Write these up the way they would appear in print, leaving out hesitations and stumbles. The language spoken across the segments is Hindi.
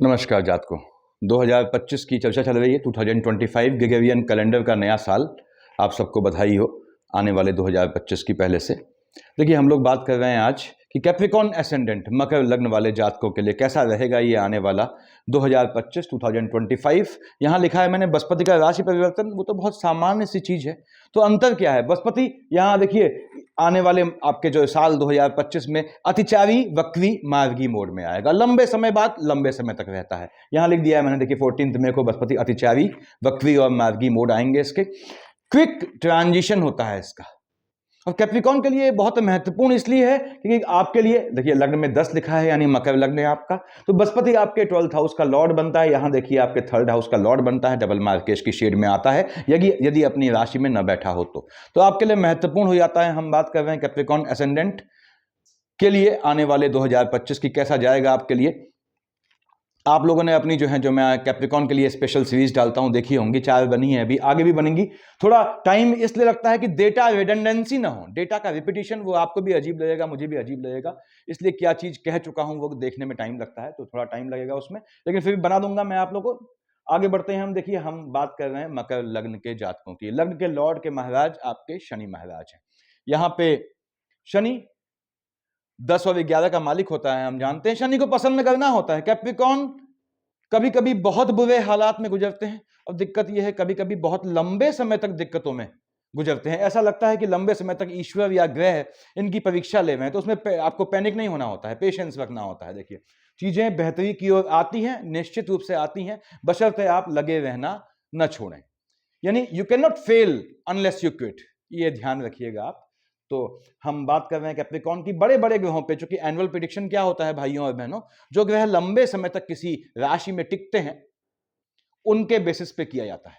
नमस्कार जातकों। 2025 की चर्चा चल रही है। 2025 ग्रेगोरियन कैलेंडर का नया साल। आप सबको बधाई हो आने वाले 2025 की पहले से। देखिए, हम लोग बात कर रहे हैं आज कि कैप्रिकॉर्न एसेंडेंट मकर लग्न वाले जातकों के लिए कैसा रहेगा ये आने वाला 2025। यहाँ लिखा है मैंने बृहस्पति का राशि परिवर्तन, वो तो बहुत सामान्य सी चीज है। तो अंतर क्या है? बृहस्पति यहाँ देखिए आने वाले आपके जो साल 2025 में अतिचारी वक्री मार्गी मोड में आएगा। लंबे समय बाद लंबे समय तक रहता है। यहाँ लिख दिया है मैंने, देखिए 14 मई को बृहस्पति अतिचारी वक्री और मार्गी मोड आएंगे। इसके क्विक ट्रांजिशन होता है इसका। और कैप्रिकॉर्न के लिए बहुत महत्वपूर्ण इसलिए है क्योंकि आपके लिए देखिए लग्न में 10 लिखा है, यानी मकर लग्न है आपका। तो बृहस्पति आपके 12th हाउस का लॉर्ड बनता है। यहां देखिए आपके 3rd हाउस का लॉर्ड बनता है, डबल मार्केश की शेड में आता है यदि अपनी राशि में न बैठा हो तो आपके लिए महत्वपूर्ण हो जाता है। हम बात कर रहे हैं कैप्रिकॉर्न एसेंडेंट के लिए आने वाले 2025 की कैसा जाएगा आपके लिए। आप लोगों ने अपनी जो मैं कैप्रिकॉर्न के लिए स्पेशल सीरीज डालता हूं देखी होंगी, 4 बनी है, अभी आगे भी बनेंगी। थोड़ा टाइम इसलिए लगता है कि डेटा रिडंडेंसी ना हो, डेटा का रिपीटिशन वो आपको भी अजीब लगेगा, मुझे भी अजीब लगेगा। इसलिए क्या चीज कह चुका हूं वो देखने में टाइम लगता है, तो थोड़ा टाइम लगेगा उसमें, लेकिन फिर भी बना दूंगा मैं आप लोगों को। आगे बढ़ते हैं हम। देखिए, हम बात कर रहे हैं मकर लग्न के जातकों की। लग्न के लॉर्ड के महाराज आपके शनि महाराज हैं। यहाँ पे शनि 10 और 11 का मालिक होता है। हम जानते हैं शनि को पसंद करना होता है। कैप्रिकॉर्न कभी कभी बहुत बुरे हालात में गुजरते हैं, और दिक्कत यह है कभी कभी बहुत लंबे समय तक दिक्कतों में गुजरते हैं। ऐसा लगता है कि लंबे समय तक ईश्वर या ग्रह इनकी परीक्षा ले रहे हैं, तो उसमें आपको पैनिक नहीं होना होता है, पेशेंस रखना होता है। देखिए, चीजें बेहतरी की ओर आती हैं, निश्चित रूप से आती हैं, बशर्ते आप लगे रहना न छोड़ें। यानी you can not fail unless you quit, ये ध्यान रखिएगा आप। तो हम बात कर रहे हैं कैप्रिकॉर्न की बड़े बड़े ग्रहों पे, चूंकि एनुअल प्रेडिक्शन क्या होता है भाइयों और बहनों, जो ग्रह लंबे समय तक किसी राशि में टिकते हैं उनके बेसिस पे किया जाता है।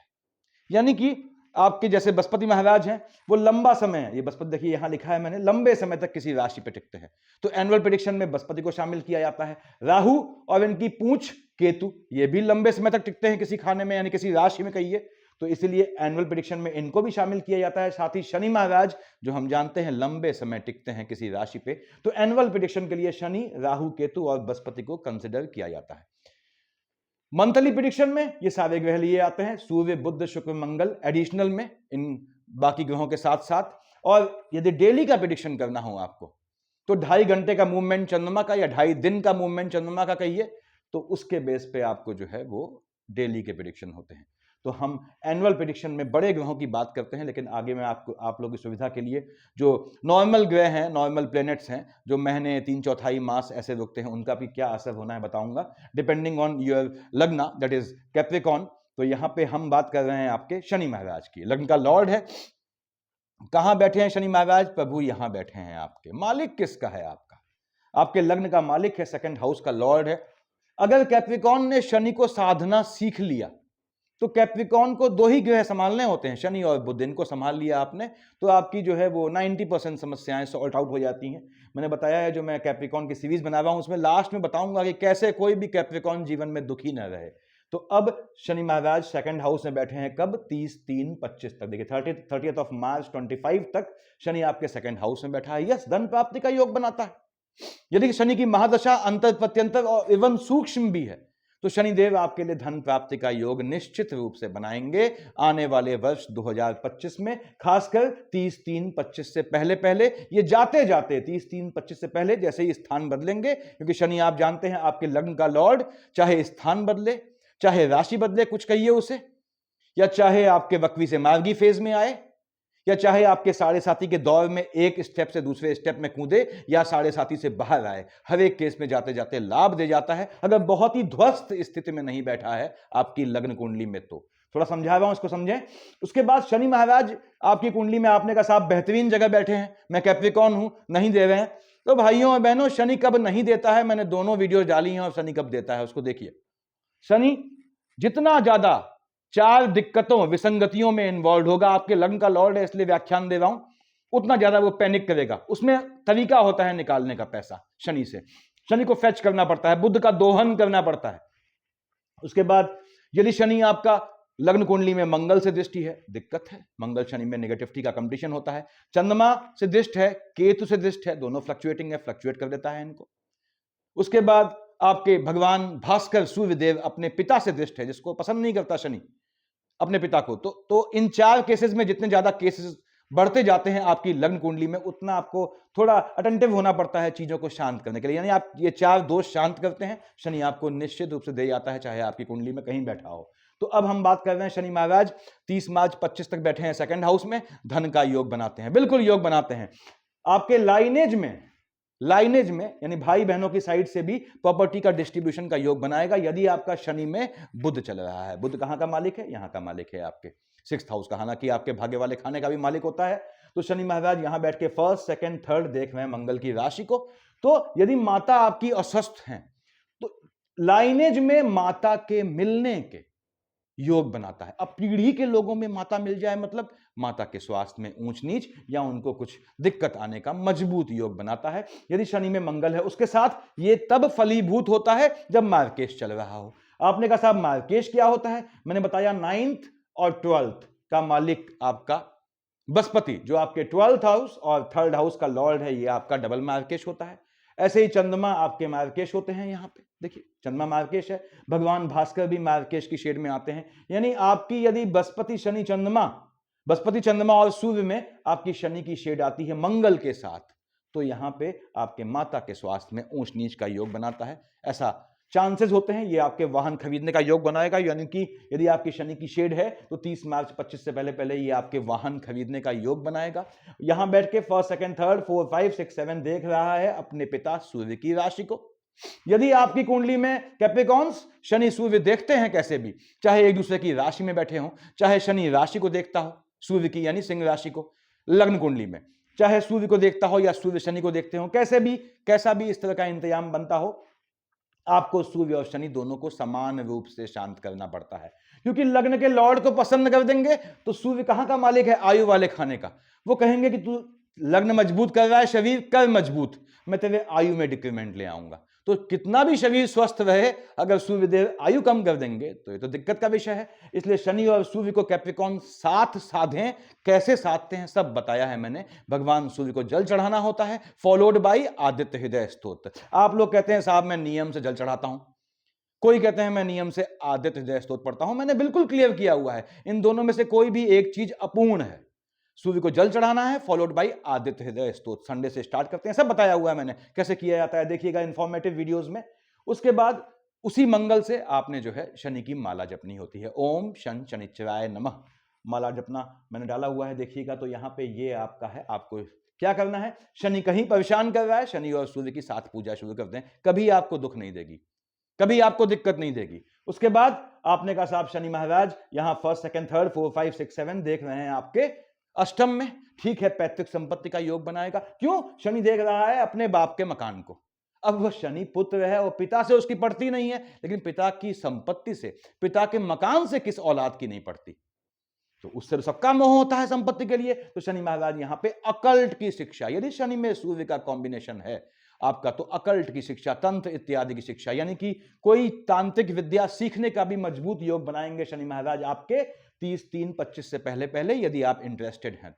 यानी कि आपके जैसे बृहस्पति महाराज हैं, वो लंबा समय है, ये बृहस्पति देखिए यहां लिखा है मैंने, लंबे समय तक किसी राशि पे टिकते हैं, तो एनुअल प्रेडिक्शन में बृहस्पति को शामिल किया जाता है। राहु और इनकी पूंछ केतु, ये भी लंबे समय तक टिकते हैं किसी खाने में, यानी किसी राशि में कहिए, तो इसलिए एनुअल प्रेडिक्शन में इनको भी शामिल किया जाता है। साथ ही शनि महाराज जो हम जानते हैं लंबे समय टिकते हैं किसी राशि पे, तो एनुअल प्रेडिक्शन के लिए शनि, राहु, केतु और बृहस्पति को कंसिडर किया जाता है। मंथली प्रेडिक्शन में ये सारे ग्रह लिए आते हैं, सूर्य, बुध, शुक्र, मंगल एडिशनल में इन बाकी ग्रहों के साथ साथ। और यदि डेली का प्रेडिक्शन करना हो आपको, तो 2.5 घंटे का मूवमेंट चंद्रमा का या 2.5 दिन का मूवमेंट चंद्रमा का कहिए, तो उसके बेस पे आपको जो है वो डेली के प्रेडिक्शन होते हैं। तो हम एनुअल प्रेडिक्शन में बड़े ग्रहों की बात करते हैं, लेकिन आगे मैं आप लोगों की सुविधा के लिए जो नॉर्मल ग्रह हैं, नॉर्मल प्लैनेट्स हैं, जो महीने 3/4 मास ऐसे रुकते हैं, उनका भी क्या असर होना है बताऊंगा, डिपेंडिंग ऑन योर लग्न, दैट इज कैप्रिकॉर्न। तो यहां पे हम बात कर रहे हैं आपके शनि महाराज की। लग्न का लॉर्ड है, कहां बैठे हैं शनि महाराज? प्रभु यहां बैठे हैं आपके। मालिक किसका है? आपका, आपके लग्न का मालिक है, 2nd हाउस का लॉर्ड है। अगर कैप्रिकॉर्न ने शनि को साधना सीख लिया, तो कैप्रिकॉर्न को 2 ही ग्रह संभालने होते हैं, शनि और बुध। इनको संभाल लिया आपने तो आपकी जो है वो 90% समस्याएं सॉल्ट आउट हो जाती हैं। मैंने बताया है, जो मैं कैप्रिकॉर्न की सीरीज बना रहा हूं उसमें लास्ट में बताऊंगा कि कैसे कोई भी कैप्रिकॉर्न जीवन में दुखी न रहे। तो अब शनि महाराज 2nd हाउस में बैठे हैं, कब? 30/3/25 तक। देखिए 30th ऑफ मार्च 25 तक शनि आपके 2nd हाउस में बैठा है। यस, धन प्राप्ति का योग बनाता है। यदि शनि की महादशा अंतर प्रत्यंतर और एवं सूक्ष्म भी है, तो शनिदेव आपके लिए धन प्राप्ति का योग निश्चित रूप से बनाएंगे आने वाले वर्ष 2025 में, खासकर 30/3/25 से पहले पहले। ये जाते जाते 30/3/25 से पहले जैसे ही स्थान बदलेंगे, क्योंकि शनि आप जानते हैं आपके लग्न का लॉर्ड, चाहे स्थान बदले, चाहे राशि बदले, कुछ कहिए उसे, या चाहे आपके वक्री से मार्गी फेज में आए, या चाहे आपके साढ़े साथी के दौर में एक स्टेप से दूसरे स्टेप में कूदे, या साढ़े साथी से बाहर आए, हर एक केस में जाते जाते लाभ दे जाता है, अगर बहुत ही ध्वस्त स्थिति में नहीं बैठा है आपकी लग्न कुंडली में। तो थोड़ा समझा रहा हूं, इसको समझें। उसके बाद शनि महाराज आपकी कुंडली में, आपने कहा साहब बेहतरीन जगह बैठे हैं, मैं कैप्रिकॉर्न हूं, नहीं दे रहे हैं। तो भाइयों और बहनों, शनि कब नहीं देता है, मैंने दोनों वीडियो डाली हैं, और शनि कब देता है उसको देखिए। शनि जितना ज्यादा 4 दिक्कतों, विसंगतियों में इन्वॉल्व होगा, आपके लग्न का लॉर्ड है इसलिए व्याख्यान दे रहा हूं, उतना ज्यादा वो पैनिक करेगा। उसमें तरीका होता है निकालने का पैसा शनि से। शनि को फेच करना पड़ता है, बुध का दोहन करना पड़ता है। उसके बाद यदि शनि आपका लग्न कुंडली में मंगल से दृष्टि है, दिक्कत है, मंगल शनि में नेगेटिविटी का कंपटीशन होता है। चंद्रमा से दृष्टि है, केतु से दृष्टि है, दोनों फ्लक्चुएटिंग है, फ्लक्चुएट कर देता है इनको। उसके बाद आपके भगवान भास्कर सूर्यदेव अपने पिता से दृष्ट है, जिसको पसंद नहीं करता शनि अपने पिता को, तो इन 4 केसेस में जितने ज्यादा केसेस बढ़ते जाते हैं आपकी लग्न कुंडली में, उतना आपको थोड़ा अटेंटिव होना पड़ता है चीजों को शांत करने के लिए। यानी आप ये 4 दोष शांत करते हैं, शनि आपको निश्चित रूप से दे जाता है, चाहे आपकी कुंडली में कहीं बैठा हो। तो अब हम बात कर रहे हैं, शनि महाराज 30 मार्च 25 तक बैठे हैं सेकंड हाउस में, धन का योग बनाते हैं, बिल्कुल योग बनाते हैं। आपके लाइनेज में यानी भाई बहनों की साइड से भी प्रॉपर्टी का डिस्ट्रीब्यूशन का योग बनाएगा, यदि आपका शनि में बुध चल रहा है। बुध कहां का मालिक है? यहां का मालिक है आपके 6th हाउस का, हालांकि आपके भाग्य वाले खाने का भी मालिक होता है। तो शनि महाराज यहां बैठ के 1st, 2nd, 3rd देख रहे हैं मंगल की राशि को। तो यदि माता आपकी अस्वस्थ हैं तो लाइनेज में माता के मिलने के योग बनाता है। अब पीढ़ी के लोगों में माता मिल जाए मतलब माता के स्वास्थ्य में ऊंच नीच या उनको कुछ दिक्कत आने का मजबूत योग बनाता है। यदि शनि में मंगल है, उसके साथ ये तब फलीभूत होता है जब मार्केश चल रहा हो। आपने कहा साहब मार्केश क्या होता है? मैंने बताया 9th और 12th का मालिक आपका बृहस्पति, जो आपके 12th हाउस और 3rd हाउस का लॉर्ड है, ये आपका डबल मार्केश होता है। ऐसे ही चंद्रमा आपके मार्केश होते हैं। यहां पे देखिए चंद्रमा मार्केश है, भगवान भास्कर भी मार्केश की शेड में आते हैं। यानी आपकी यदि बृहस्पति चंद्रमा और सूर्य में आपकी शनि की शेड आती है मंगल के साथ, तो यहां पे आपके माता के स्वास्थ्य में ऊंच नीच का योग बनाता है, ऐसा चांसेस होते हैं। ये आपके वाहन खरीदने का योग बनाएगा, यानी कि यदि आपकी शनि की शेड है तो 30 मार्च 25 से पहले ये आपके वाहन खरीदने का योग बनाएगा। यहां बैठ के 1st, 2nd, 3rd, 4, 5, 6, 7 देख रहा है अपने पिता सूर्य की राशि को। यदि आपकी कुंडली में कैप्रिकॉर्न्स शनि सूर्य देखते हैं कैसे भी, चाहे एक दूसरे की राशि में बैठे हों, चाहे शनि राशि को देखता हो सूर्य की यानी सिंह राशि को लग्न कुंडली में, चाहे सूर्य को देखता हो या सूर्य शनि को देखते हो, कैसा भी इस तरह का इंतजाम बनता हो, आपको सूर्य और शनि दोनों को समान रूप से शांत करना पड़ता है। क्योंकि लग्न के लॉर्ड को पसंद कर देंगे तो सूर्य कहां का मालिक है? आयु वाले खाने का। वो कहेंगे कि तू लग्न मजबूत कर रहा है, शरीर कर मजबूत, मैं तेरे आयु में डिक्रीमेंट ले आऊंगा। तो कितना भी शरीर स्वस्थ रहे, अगर सूर्यदेव आयु कम कर देंगे तो ये तो दिक्कत का विषय है। इसलिए शनि और सूर्य को कैप्रिकॉर्न साथ साधें, कैसे साधते हैं सब बताया है मैंने। भगवान सूर्य को जल चढ़ाना होता है, फॉलोड बाई आदित्य हृदय स्तोत्र। आप लोग कहते हैं साहब मैं नियम से जल चढ़ाता हूं, कोई कहते हैं मैं नियम से आदित्य हृदय स्तोत्र पढ़ता हूं। मैंने बिल्कुल क्लियर किया हुआ है, इन दोनों में से कोई भी एक चीज अपूर्ण है। सूर्य को जल चढ़ाना है, फॉलोड बाई आदित्य हृदय स्तोत्र। संडे से स्टार्ट करते हैं, सब बताया हुआ है मैंने कैसे किया जाता है, देखिएगा इंफॉर्मेटिव वीडियोस में। उसके बाद उसी मंगल से आपने जो है शनि की माला जपनी होती है। ओम शन शनिश्चराय नमः माला जपना मैंने डाला हुआ है, देखिएगा। तो यहां पे ये आपका है, आपको क्या करना है? शनि कहीं परेशान कर रहा है, शनि और सूर्य की साथ पूजा शुरू कर दें, कभी आपको दुख नहीं देगी, कभी आपको दिक्कत नहीं देगी। उसके बाद आपने कहा साहब शनि महाराज यहां 1st, 2nd, 3rd, 4, 5, 6, 7 देख रहे हैं आपके अष्टम में, ठीक है, पैतृक संपत्ति का योग बनाएगा। क्यों? शनि देख रहा है अपने बाप के मकान को। अब वह शनि पुत्र है और पिता से उसकी पड़ती नहीं है, लेकिन पिता की संपत्ति से, पिता के मकान से किस औलाद की नहीं पड़ती, तो उससे सबका मोह होता है संपत्ति के लिए। तो शनि महाराज यहां पे अकल्ट की शिक्षा, यदि शनि में सूर्य का कॉम्बिनेशन है आपका, तो अकल्ट की शिक्षा, तंत्र इत्यादि की शिक्षा, यानी कि कोई तांत्रिक विद्या सीखने का भी मजबूत योग बनाएंगे शनि महाराज आपके 30/3/25 से पहले यदि आप इंटरेस्टेड हैं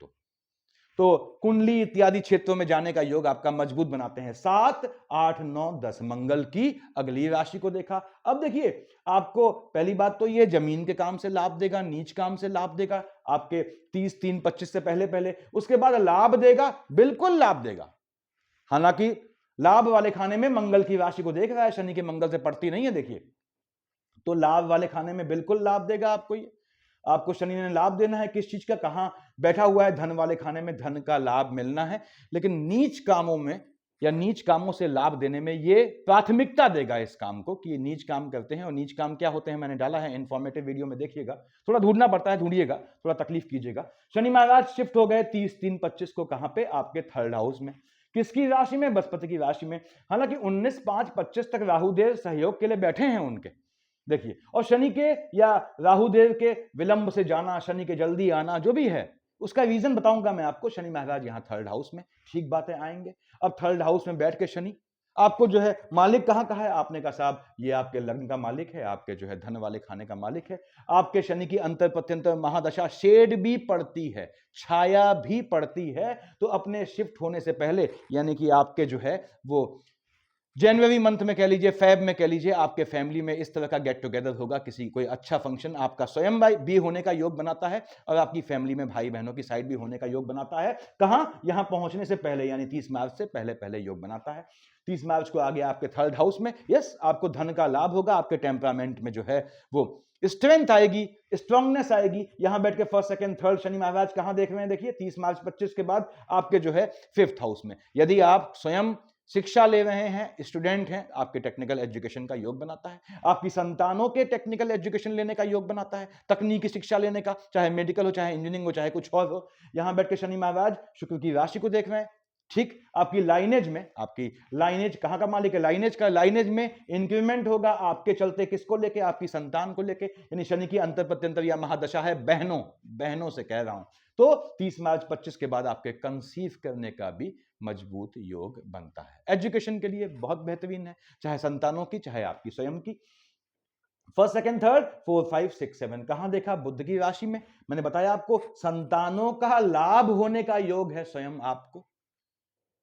तो कुंडली इत्यादि क्षेत्रों में जाने का योग आपका मजबूत बनाते हैं। 7, 8, 9, 10 मंगल की अगली राशि को देखा। अब देखिए आपको पहली बात तो ये जमीन के काम से लाभ देगा, नीच काम से लाभ देगा आपके 30/3/25 से पहले। उसके बाद लाभ देगा, बिल्कुल लाभ देगा। हालांकि लाभ वाले खाने में मंगल की राशि को देख रहा है, शनि के मंगल से पड़ती नहीं है, देखिए। तो लाभ वाले खाने में बिल्कुल लाभ देगा आपको। ये आपको शनि ने लाभ देना है, किस चीज का? कहां बैठा हुआ है? धन वाले खाने में धन का लाभ मिलना है। लेकिन नीच कामों में या नीच कामों से लाभ देने में ये प्राथमिकता देगा इस काम को कि ये नीच काम करते हैं। और नीच काम क्या होते हैं मैंने डाला है इंफॉर्मेटिव वीडियो में, देखिएगा। थोड़ा ढूंढना पड़ता है, ढूंढिएगा, थोड़ा तकलीफ कीजिएगा। शनि महाराज शिफ्ट हो गए 30/3/25 को, कहां पे? आपके 3rd हाउस में। किसकी राशि में? बृहस्पति की राशि में। हालांकि 19/5/25 तक राहुदेव सहयोग के लिए बैठे हैं उनके, देखिए। और शनि के या राहुदेव के विलंब से जाना, शनि के जल्दी आना, जो भी है उसका रीजन बताऊंगा मैं आपको। शनि महाराज यहां 3rd हाउस में, ठीक बातें आएंगे। अब 3rd हाउस में बैठ के शनि आपको जो है मालिक कहां का है? आपने कहा साहब ये आपके लग्न का मालिक है, आपके जो है धन वाले खाने का मालिक है। आपके शनि की अंतर प्रत्यंतर महादशा शेड भी पड़ती है, छाया भी पड़ती है। तो अपने शिफ्ट होने से पहले, यानी कि आपके जो है वो जनवरी मंथ में कह लीजिए, फेब में कह लीजिए, आपके फैमिली में इस तरह का गेट टुगेदर होगा, किसी कोई अच्छा फंक्शन आपका स्वयं भी होने का योग बनाता है और आपकी फैमिली में भाई बहनों की साइड भी होने का योग बनाता है। कहां? यहां पहुंचने से पहले, यानी 30 मार्च से पहले पहले योग बनाता है। 30 मार्च को आ गया आपके थर्ड हाउस में। यस, आपको धन का लाभ होगा, आपके टेम्परामेंट में जो है वो स्ट्रेंथ आएगी, स्ट्रांगनेस आएगी। यहां बैठ के फर्स्ट सेकंड थर्ड शनि महाराज कहां देख रहे हैं? देखिए 30 मार्च 25 के बाद आपके जो है फिफ्थ हाउस में। यदि आप स्वयं शिक्षा ले रहे हैं, स्टूडेंट हैं, आपके टेक्निकल एजुकेशन का योग बनाता है। आपकी संतानों के टेक्निकल एजुकेशन लेने का योग बनाता है, तकनीकी शिक्षा लेने का, चाहे मेडिकल हो, चाहे इंजीनियरिंग हो, चाहे कुछ और हो। यहां बैठ के शनि महाराज शुक्र की राशि को देख रहे हैं। ठीक, आपकी लाइनेज में, आपकी लाइनेज कहां का मालिक है? लाइनेज में इंक्रीमेंट होगा आपके चलते, किसको लेके? आपकी संतान को लेके। यानी शनि की अंतर प्रत्यंतर या महादशा है बहनों से कह रहा हूं। तो 30 मार्च 25 के बाद आपके कंसीव करने का भी मजबूत योग बनता है। एजुकेशन के लिए बहुत बेहतरीन है, चाहे संतानों की, चाहे आपकी स्वयं की। फर्स्ट सेकंड थर्ड 4 5 6 7 कहां देखा? बुध की राशि में। मैंने बताया आपको संतानों का लाभ होने का योग है स्वयं आपको।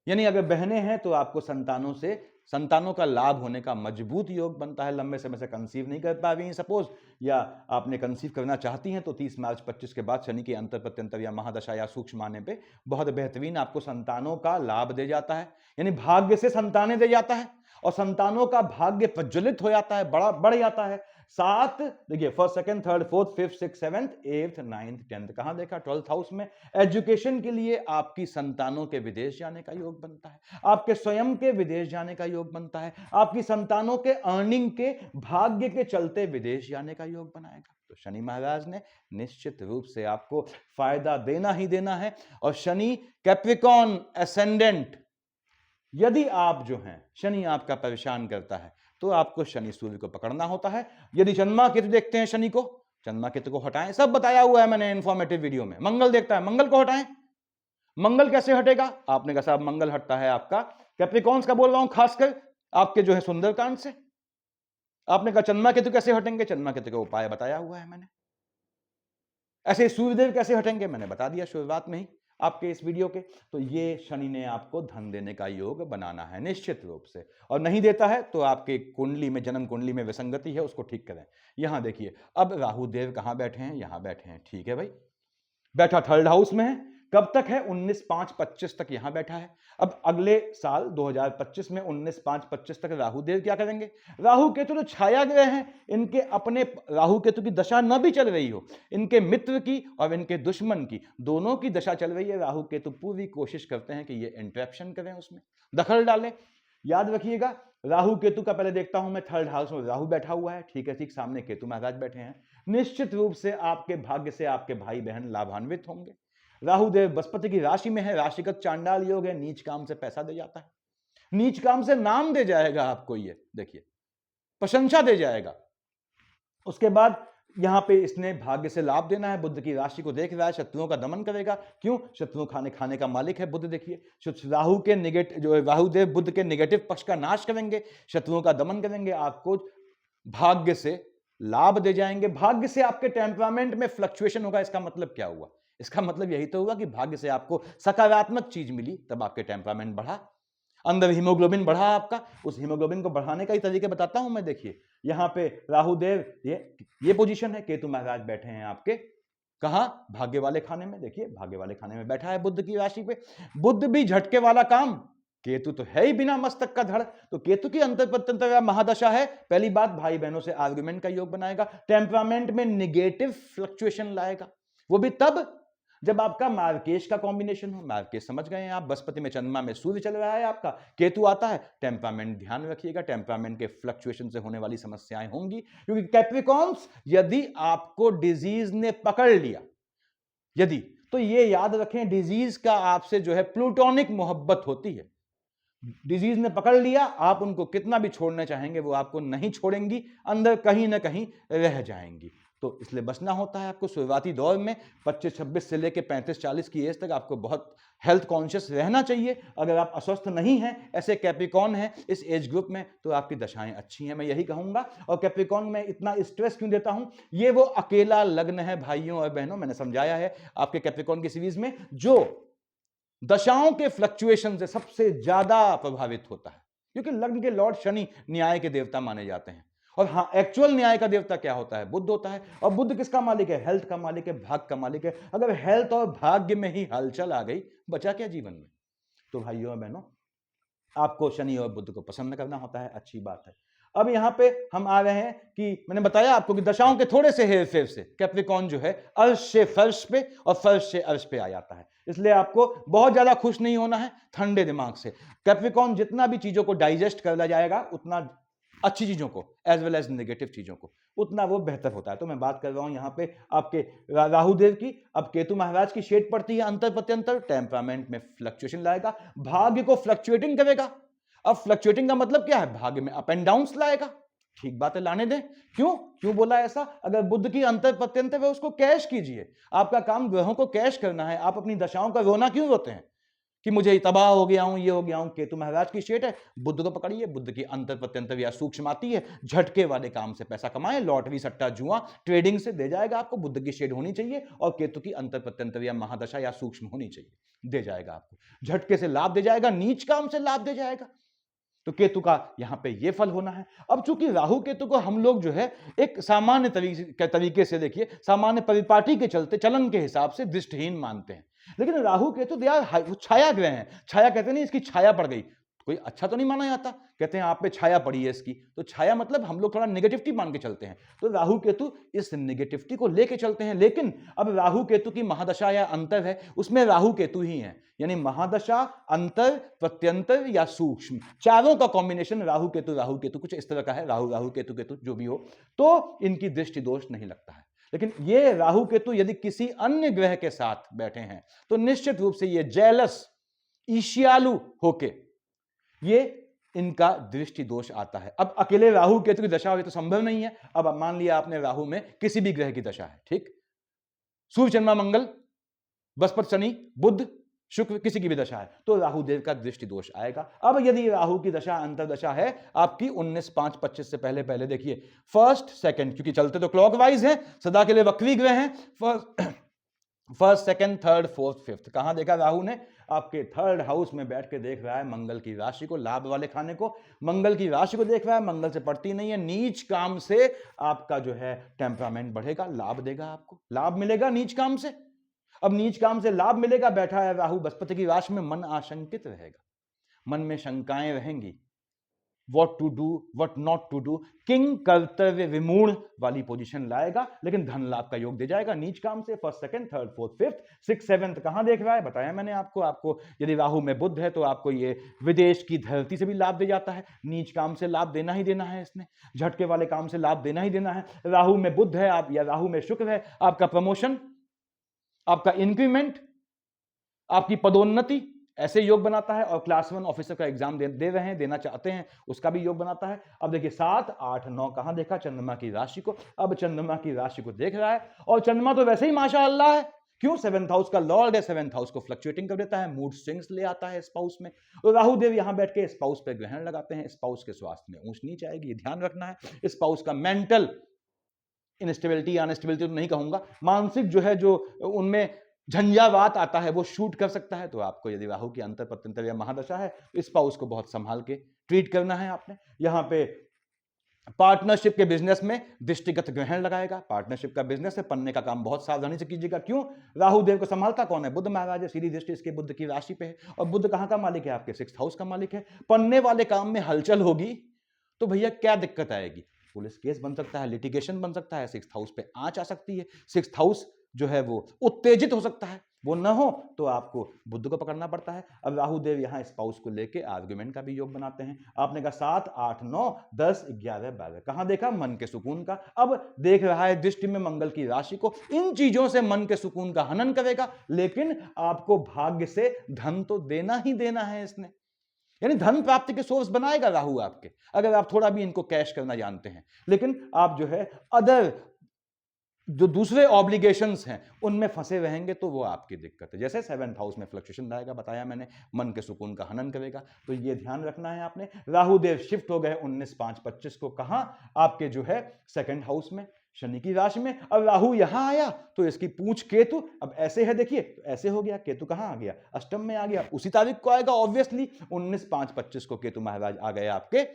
यानी अगर बहनें हैं तो आपको संतानों का लाभ होने का मजबूत योग बनता है। लंबे समय से कंसीव नहीं कर पा रही हैं सपोज, या आपने कंसीव करना चाहती हैं, तो 30 मार्च 25 के बाद शनि की अंतर प्रत्यंतर या महादशा या सूक्ष्म आने पे बहुत बेहतरीन आपको संतानों का लाभ दे जाता है। यानी भाग्य से संतानें दे जाता है और संतानों का भाग्य प्रज्वलित हो जाता है, बढ़ जाता है। 7 देखिए, first second third fourth fifth six seventh eighth ninth tenth कहां देखा? 12th हाउस में। एजुकेशन के लिए आपकी संतानों के विदेश जाने का योग बनता है, आपके स्वयं के विदेश जाने का योग बनता है, आपकी संतानों के अर्निंग के भाग्य के चलते विदेश जाने का योग बनाएगा। तो शनि महाराज ने निश्चित रूप से आपको फायदा देना ही देना है। और शनि कैप्रिकॉन एसेंडेंट, यदि आप जो हैं शनि आपका परेशान करता है तो आपको शनि सूर्य को पकड़ना होता है। यदि जन्मा केतु देखते हैं शनि को, जन्मा केतु को हटाएं, सब बताया हुआ है मैंने इन्फॉर्मेटिव वीडियो में। मंगल देखता है, मंगल को हटाएं। मंगल कैसे हटेगा? आपने कहा साहब मंगल हटता है आपका कैप्रिकॉन्स का, बोल रहा हूं खासकर आपके जो है सुंदरकांड से। आपने कहा चंद्रमा केतु कैसे हटेंगे? चंद्रमा केतु का उपाय बताया हुआ है मैंने। ऐसे सूर्यदेव कैसे हटेंगे? मैंने बता दिया शुरुआत में ही आपके इस वीडियो के। तो ये शनि ने आपको धन देने का योग बनाना है निश्चित रूप से, और नहीं देता है तो आपके कुंडली में, जन्म कुंडली में विसंगति है, उसको ठीक करें। यहां देखिए, अब राहु देव कहां बैठे हैं? यहां बैठे हैं। ठीक है भाई, बैठा थर्ड हाउस में है। कब तक है? 19/5/25 तक यहां बैठा है। अब अगले साल 2025 में 19/5/25 तक राहु देव क्या करेंगे? राहु केतु तो छाया ग्रह हैं, इनके अपने राहु केतु की दशा न भी चल रही हो, इनके मित्र की और इनके दुश्मन की, दोनों की दशा चल रही है। राहु केतु पूरी कोशिश करते हैं कि ये इंटरप्शन करें, उसमें दखल डालें। याद रखिएगा, राहु केतु का पहले देखता हूं मैं, थर्ड हाउस में राहु बैठा हुआ है, ठीक है, ठीक सामने केतु महाराज बैठे हैं। निश्चित रूप से आपके भाग्य से आपके भाई बहन लाभान्वित होंगे। राहु देव बृहस्पति की राशि में है, राशिगत चांडाल योग है, नीच काम से पैसा दे जाता है, नीच काम से नाम दे जाएगा आपको, ये देखिए प्रशंसा दे जाएगा। उसके बाद यहां पे इसने भाग्य से लाभ देना है, बुध की राशि को देख रहा है, शत्रुओं का दमन करेगा। क्यों? शत्रु खाने का मालिक है बुध। देखिए राहु के नेगेटिव, जो राहु देव बुध के नेगेटिव पक्ष का नाश करेंगे, शत्रुओं का दमन करेंगे, आपको भाग्य से लाभ दे जाएंगे। भाग्य से आपके टेम्परामेंट में फ्लक्चुएशन होगा। इसका मतलब क्या हुआ? इसका मतलब यही तो हुआ कि भाग्य से आपको सकारात्मक चीज मिली, तब आपके टेम्परामेंट बढ़ा, अंदर हीमोग्लोबिन बढ़ा आपका। उस हीमोग्लोबिन को बढ़ाने का ही तरीके बताता हूं मैं। देखिए यहां पे राहु देव, ये पोजीशन है, केतु महाराज बैठे हैं आपके कहां? भाग्य वाले खाने में। देखिए भाग्य वाले खाने में बैठा है बुध की राशि पे। बुध भी झटके वाला काम, केतु तो है ही बिना मस्तक का धड़। तो केतु की अंतर महादशा है। पहली बात, भाई बहनों से आर्गुमेंट का योग बनाएगा, टेम्परामेंट में निगेटिव फ्लक्चुएशन लाएगा, वो भी तब जब आपका मार्केश का कॉम्बिनेशन हो। मार्केश समझ गए हैं आप, बृहस्पति में चंद्रमा में सूर्य चल रहा है आपका, केतु आता है। टेम्परामेंट ध्यान रखिएगा, टेम्परामेंट के फ्लक्चुएशन से होने वाली समस्याएं होंगी, क्योंकि कैप्रिकॉन्स यदि आपको डिजीज ने पकड़ लिया, यदि, तो ये याद रखें, डिजीज का आपसे जो है प्लूटोनिक मोहब्बत होती है। डिजीज ने पकड़ लिया, आप उनको कितना भी छोड़ना चाहेंगे वो आपको नहीं छोड़ेंगी, अंदर कहीं ना कहीं रह जाएंगी। तो इसलिए बचना होता है आपको। शुरुआती दौर में 25-26 से लेकर 35-40 की एज तक आपको बहुत हेल्थ कॉन्शियस रहना चाहिए। अगर आप अस्वस्थ नहीं हैं, ऐसे कैप्रिकॉन हैं इस एज ग्रुप में, तो आपकी दशाएं अच्छी हैं, मैं यही कहूंगा। और कैप्रिकॉन में इतना स्ट्रेस क्यों देता हूं? ये वो अकेला लग्न है भाइयों और बहनों, मैंने समझाया है आपके कैप्रिकॉन की सीरीज में, जो दशाओं के फ्लक्चुएशन से सबसे ज्यादा प्रभावित होता है। क्योंकि लग्न के लॉर्ड शनि न्याय के देवता माने जाते हैं। और हाँ, एक्चुअल न्याय का देवता क्या होता है? बुध होता है। और बुध किसका मालिक है? हेल्थ का मालिक है, भाग्य का मालिक है। अगर हेल्थ और भाग्य में ही हलचल आ गई, बचा क्या जीवन में? तो भाइयों और बहनों, आपको शनि और बुध को पसंद करना होता है, अच्छी बात है। अब यहां पे हम आ रहे हैं कि मैंने बताया आपको कि दशाओं के थोड़े से हेर फेर से कैप्रिकॉर्न जो है अर्श से फर्श पे और फर्श से अर्श पे आ जाता है। इसलिए आपको बहुत ज्यादा खुश नहीं होना है, ठंडे दिमाग से। कैप्रिकॉर्न जितना भी चीजों को डाइजेस्ट कर लिया जाएगा, उतना अच्छी चीजों को एज वेल एज नेगेटिव चीजों को, उतना वो बेहतर होता है। तो मैं बात कर रहा हूं यहां पे आपके राहुदेव की। अब केतु महाराज की शेड पड़ती है अंतर प्रत्यंतर, टेम्परामेंट में फ्लक्चुएशन लाएगा, भाग्य को फ्लक्चुएटिंग करेगा। अब फ्लक्चुएटिंग का मतलब क्या है? भाग्य में अप एंड डाउन्स लाएगा। ठीक बात है, लाने दें। क्यों बोला ऐसा? अगर बुद्ध की अंतर प्रत्यंतर है, उसको कैश कीजिए। आपका काम ग्रहों को कैश करना है। आप अपनी दशाओं का रोना क्यों रोते हैं कि मुझे तबाह हो गया हूं, ये हो गया हूं? केतु महाराज की शेट है, बुद्ध को पकड़िए। बुद्ध की अंतर प्रत्यंतर या सूक्ष्म आती है, झटके वाले काम से पैसा कमाए, लॉटरी सट्टा जुआ ट्रेडिंग से दे जाएगा आपको। बुद्ध की शेड होनी चाहिए और केतु की अंतर प्रत्यंतर या महादशा या सूक्ष्म होनी चाहिए, दे जाएगा आपको। झटके से लाभ दे जाएगा, नीच काम से लाभ दे जाएगा। तो केतु का यहां पे ये फल होना है। अब चूंकि राहु केतु को हम लोग जो है एक सामान्य तरीके से, देखिए, सामान्य परिपाटी के चलते, चलन के हिसाब से दृष्टिहीन मानते हैं। लेकिन राहु केतु दे आर छाया ग्रह हैं। छाया कहते नहीं इसकी छाया पड़ गई, कोई अच्छा तो नहीं माना जाता। कहते हैं आप पे छाया पड़ी है इसकी, तो छाया मतलब हम लोग थोड़ा नेगेटिविटी मान के चलते हैं। तो राहु केतु इस नेगेटिविटी को लेके चलते हैं। लेकिन अब राहु केतु की महादशा या अंतर है, उसमें राहु केतु ही है, यानी महादशा, अंतर, प्रत्यंतर या सूक्ष्म, चारों का कॉम्बिनेशन राहु केतु कुछ इस तरह का है। राहु केतु जो भी हो, तो इनकी दृष्टि दोष नहीं लगता है। लेकिन ये राहु केतु यदि किसी अन्य ग्रह के साथ बैठे हैं तो निश्चित रूप से ये जेलस, ईर्ष्यालु होके ये इनका दृष्टि दोष आता है। अब अकेले राहु केतु की दशा हुई तो संभव नहीं है। अब मान लिया आपने राहु में किसी भी ग्रह की दशा है, ठीक, सूर्य चंद्रमा मंगल बृहस्पति शनि बुध शुक्र किसी की भी दशा है, तो राहु देव का दृष्टि दोष आएगा। अब यदि राहु की दशा अंतरदशा है आपकी 19/5/25 से पहले देखिए, फर्स्ट सेकंड, क्योंकि चलते तो क्लॉकवाइज है, सदा के लिए वक्री ग्रह हैं, first second third fourth fifth, कहां देखा राहु ने? आपके थर्ड हाउस में बैठ के देख रहा है मंगल की राशि को, लाभ वाले खाने को, मंगल की राशि को देख रहा है। मंगल से पड़ती नहीं है, नीच काम से आपका जो है टेम्परामेंट बढ़ेगा, लाभ देगा, आपको लाभ मिलेगा नीच काम से। अब नीच काम से लाभ मिलेगा, बैठा है राहु बृहस्पति की राशि में, मन आशंकित रहेगा, मन में शंकाएं रहेंगी, what to do what not to do, किंग कर्तव्य विमूढ़ वाली पोजीशन लाएगा। लेकिन धन लाभ का योग दे जाएगा नीच काम से। First second third fourth fifth six seventh कहां देख रहा है? बताया मैंने आपको यदि राहु में बुध है तो आपको ये विदेश की धरती से भी लाभ दे जाता है। नीच काम से लाभ देना ही देना है इसने, झटके वाले काम से लाभ देना ही देना है। राहु में बुध है आप, या राहु में शुक्र है, आपका प्रमोशन, आपका इंक्रीमेंट, आपकी पदोन्नति, ऐसे योग बनाता है। और क्लास 1 ऑफिसर का एग्जाम दे रहे हैं, देना चाहते हैं, उसका भी योग बनाता है। अब देखिए 7 8 9 कहां देखा? चंद्रमा की राशि को। अब चंद्रमा की राशि को देख रहा है, और चंद्रमा तो वैसे ही माशाअल्लाह है, क्यों? 7th हाउस का लॉर्ड है, 7th हाउस को फ्लक्चुएटिंग कर देता है, मूड स्विंग्स ले आता है स्पाउस में। और राहु देव यहां बैठ के स्पाउस पे ग्रहण लगाते हैं। स्पाउस के स्वास्थ्य में ऊंच नीच आएगी, ध्यान रखना है। स्पाउस का मेंटल इनस्टेबिलिटी, अनस्टेबिलिटी तो नहीं कहूंगा, मानसिक जो है, जो उनमें झंझावात आता है, वो शूट कर सकता है। तो आपको यदि राहु की अंतर प्रत्यंतर या महादशा है, इस पाउस को बहुत संभाल के ट्रीट करना है आपने। यहां पे पार्टनरशिप के बिजनेस में दृष्टिगत ग्रहण लगाएगा। पार्टनरशिप का बिजनेस है, पन्ने का काम बहुत सावधानी से कीजिएगा। क्यों? राहु देव को संभालता कौन है? बुध महाराज है, सीधी दृष्टि इसके बुध की राशि पे है। और बुध कहां का मालिक है? आपके 6th हाउस का मालिक है। पन्ने वाले काम में हलचल होगी तो भैया क्या दिक्कत आएगी? पुलिस केस बन सकता है, लिटिगेशन बन सकता है, 6th हाउस पे आंच आ सकती है, 6th हाउस जो है वो उत्तेजित हो सकता है। वो न हो तो आपको बुध को पकड़ना पड़ता है। अब राहु देव यहां स्पाउस को लेके आर्गुमेंट का भी योग बनाते हैं। आपने कहा 7 8 9 10 11 12 कहां देखा? मन के सुकून का। अब देख रहा है दृष्टि में मंगल की राशि को, इन चीजों से मन के सुकून का हनन करेगा। लेकिन आपको भाग्य से धन तो देना ही देना है इसने, यानी धन प्राप्ति के सोर्स बनाएगा राहु आपके, अगर आप थोड़ा भी इनको कैश करना जानते हैं। लेकिन आप जो है अदर जो दूसरे ऑब्लिगेशंस हैं उनमें फंसे रहेंगे तो वो आपकी दिक्कत है। जैसे 7th हाउस में फ्लक्चुएशन लाएगा, बताया मैंने, मन के सुकून का हनन करेगा। तो ये ध्यान रखना है आपने। राहु देव शिफ्ट हो गए 19/5/25 को, कहां? आपके जो है 2nd हाउस में। शनि की राशि में। अब राहु यहां आया तो इसकी पूंछ केतु, अब ऐसे है देखिए, तो ऐसे हो गया, केतु कहां आ गया, अष्टम में आ गया। उसी तारीख को आएगा ऑब्वियसली, 19/5/25 को केतु महाराज आ गए आपके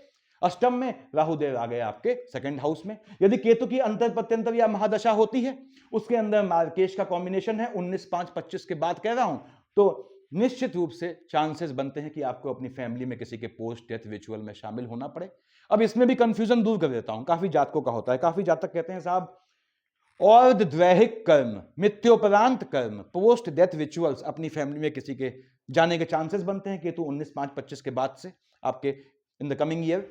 अष्टम में, राहुदेव आ गए आपके सेकंड हाउस में। यदि केतु की अंतर प्रत्यंतर या महादशा होती है, उसके अंदर मार्केश का कॉम्बिनेशन है 19/5/25 के बाद कह रहा हूं, तो निश्चित रूप से चांसेस बनते हैं कि आपको अपनी फैमिली में किसी के पोस्ट डेथ रिचुअल में शामिल होना पड़े। अब इसमें भी कंफ्यूजन दूर कर देता हूं, काफी जातकों का होता है, काफी जातक कहते हैं साहब और दैहिक कर्म, मृत्योपरांत कर्म, पोस्ट डेथ रिचुअल्स अपनी फैमिली में किसी के जाने के चांसेस बनते हैं केतु 19/5/25 के बाद से आपके इन द कमिंग ईयर।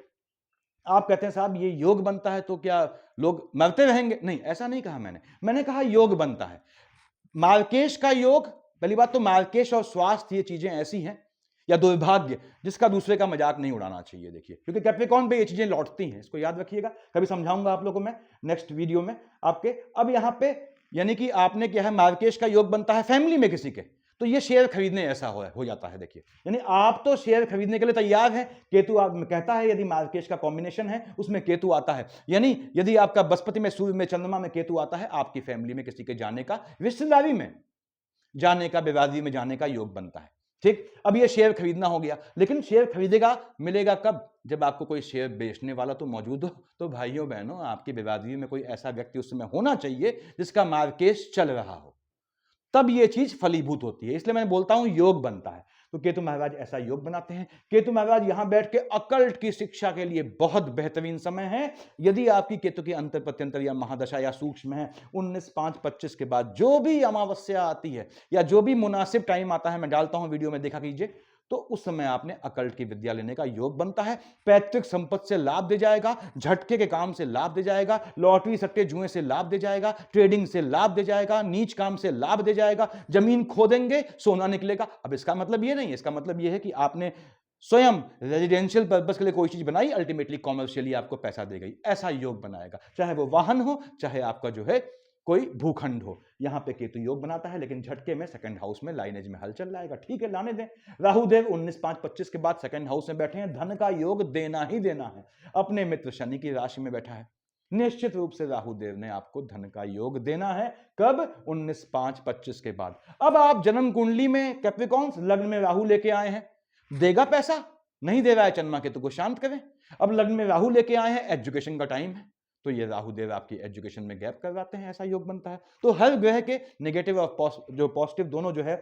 आप कहते हैं साहब ये योग बनता है तो क्या लोग मरते रहेंगे? नहीं, ऐसा नहीं कहा मैंने कहा योग बनता है। मार्केश का योग, पहली बात तो मार्केश और स्वास्थ्य ये चीजें ऐसी हैं, या दुर्भाग्य, जिसका दूसरे का मजाक नहीं उड़ाना चाहिए देखिए, क्योंकि कैप्रिकॉर्न पे ये चीजें लौटती हैं, इसको याद रखिएगा, कभी समझाऊंगा आप लोगों को मैं नेक्स्ट वीडियो में आपके। अब यहां पे यानी कि आपने क्या है, मार्केश का योग बनता है फैमिली में किसी के, तो ये शेयर खरीदने ऐसा हो जाता है देखिए, यानी आप तो शेयर खरीदने के लिए तैयार हैं। केतु आप कहता है यदि मार्केश का कॉम्बिनेशन है उसमें केतु आता है, यानी यदि आपका बृहस्पति में, सूर्य में, चंद्रमा में केतु आता है, आपकी फैमिली में किसी के जाने का, रिश्तेदारी में जाने का, बेवादी में जाने का योग बनता है। ठीक, अब ये शेयर खरीदना हो गया, लेकिन शेयर खरीदेगा मिलेगा कब? जब आपको कोई शेयर बेचने वाला तो मौजूद हो। तो भाइयों बहनों, आपकी बेवादी में कोई ऐसा व्यक्ति उस समय होना चाहिए जिसका मार्केश चल रहा हो, तब ये चीज फलीभूत होती है। इसलिए मैं बोलता हूं योग बनता है। तो केतु महाराज ऐसा योग बनाते हैं। केतु महाराज यहां बैठ के अकल्ट की शिक्षा के लिए बहुत बेहतरीन समय है। यदि आपकी केतु की अंतर प्रत्यंतर या महादशा या सूक्ष्म है, 19/5/25 के बाद जो भी अमावस्या आती है या जो भी मुनासिब टाइम आता है, मैं डालता हूं वीडियो में, देखा कीजिए, तो उस समय आपने अकल्ट की विद्या लेने का योग बनता है। पैतृक संपत्ति से लाभ दे जाएगा, झटके के काम से लाभ दे जाएगा, लॉटरी सट्टे जुए से लाभ दे जाएगा, ट्रेडिंग से लाभ दे जाएगा, नीच काम से लाभ दे जाएगा, जमीन खोदेंगे सोना निकलेगा। अब इसका मतलब ये नहीं है, इसका मतलब ये है कि आपने स्वयं रेजिडेंशियल पर्पस के लिए कोई चीज बनाई, अल्टीमेटली कॉमर्शियली आपको पैसा दे गई, ऐसा योग बनाएगा। चाहे वो वाहन हो, चाहे आपका जो है कोई भूखंड हो, यहां पे केतु योग बनाता है, लेकिन झटके में सेकंड हाउस में लाइनेज में हल चल लाएगा। ठीक है, लाने दें। राहुदेव 19/5/25 के बाद सेकंड हाउस में बैठे हैं, धन का योग देना ही देना है। अपने मित्र शनि की राशि में बैठा है, निश्चित रूप से राहुदेव ने आपको धन का योग देना है। कब? 19/5/25 के बाद। अब आप जन्म कुंडली में कैप्रिकॉर्न्स लग्न में राहु लेके आए हैं, देगा पैसा? नहीं दे रहा है, चंद्रमा केतु को शांत करें। अब लग्न में राहु लेके आए हैं, एजुकेशन का टाइम है, तो ये राहुदेव आपकी एजुकेशन में गैप करवाते हैं, ऐसा योग बनता है। तो हर ग्रह के नेगेटिव और जो पॉजिटिव दोनों जो है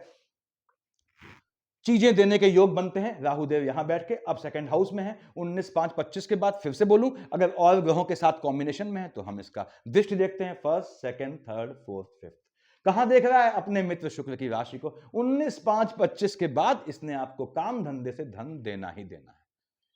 चीजें देने के योग बनते हैं। राहुदेव यहां बैठ के अब सेकंड हाउस में है 19/5/25 के बाद। फिर से बोलूं, अगर और ग्रहों के साथ कॉम्बिनेशन में है तो हम इसका दृष्टि देखते हैं, first, second, third, fourth, fifth. कहां देख रहा है? अपने मित्र शुक्र की राशि को। 19/5/25 के बाद इसने आपको काम धंधे से धन देना ही देना है,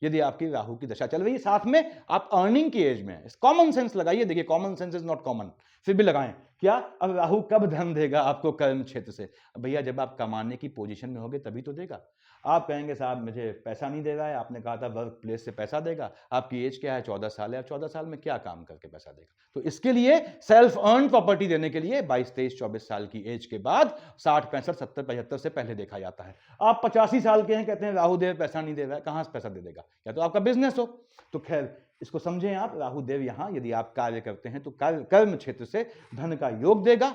यदि आपकी राहु की दशा चल रही है। साथ में आप अर्निंग की एज में, कॉमन सेंस लगाइए, देखिए common sense is not common, फिर भी लगाएं। क्या? अब राहु कब धन देगा आपको? कर्म क्षेत्र से। भैया जब आप कमाने की पोजीशन में होगे तभी तो देगा। आप कहेंगे साहब मुझे पैसा नहीं दे रहा है, आपने कहा था वर्क प्लेस से पैसा देगा, आपकी एज क्या है? 14 साल है। 14 साल में क्या काम करके पैसा देगा? तो इसके लिए सेल्फ अर्न प्रॉपर्टी देने के लिए 22, 23, 24 साल की एज के बाद 60, 65, 70, 75 से पहले देखा जाता है। आप 85 साल के हैं, कहते हैं राहुदेव पैसा नहीं दे रहा है, कहां से पैसा दे देगा? या तो आपका बिजनेस हो। तो खैर इसको समझें आप, राहुदेव यहां यदि आप कार्य करते हैं तो कर्म क्षेत्र से धन का योग देगा,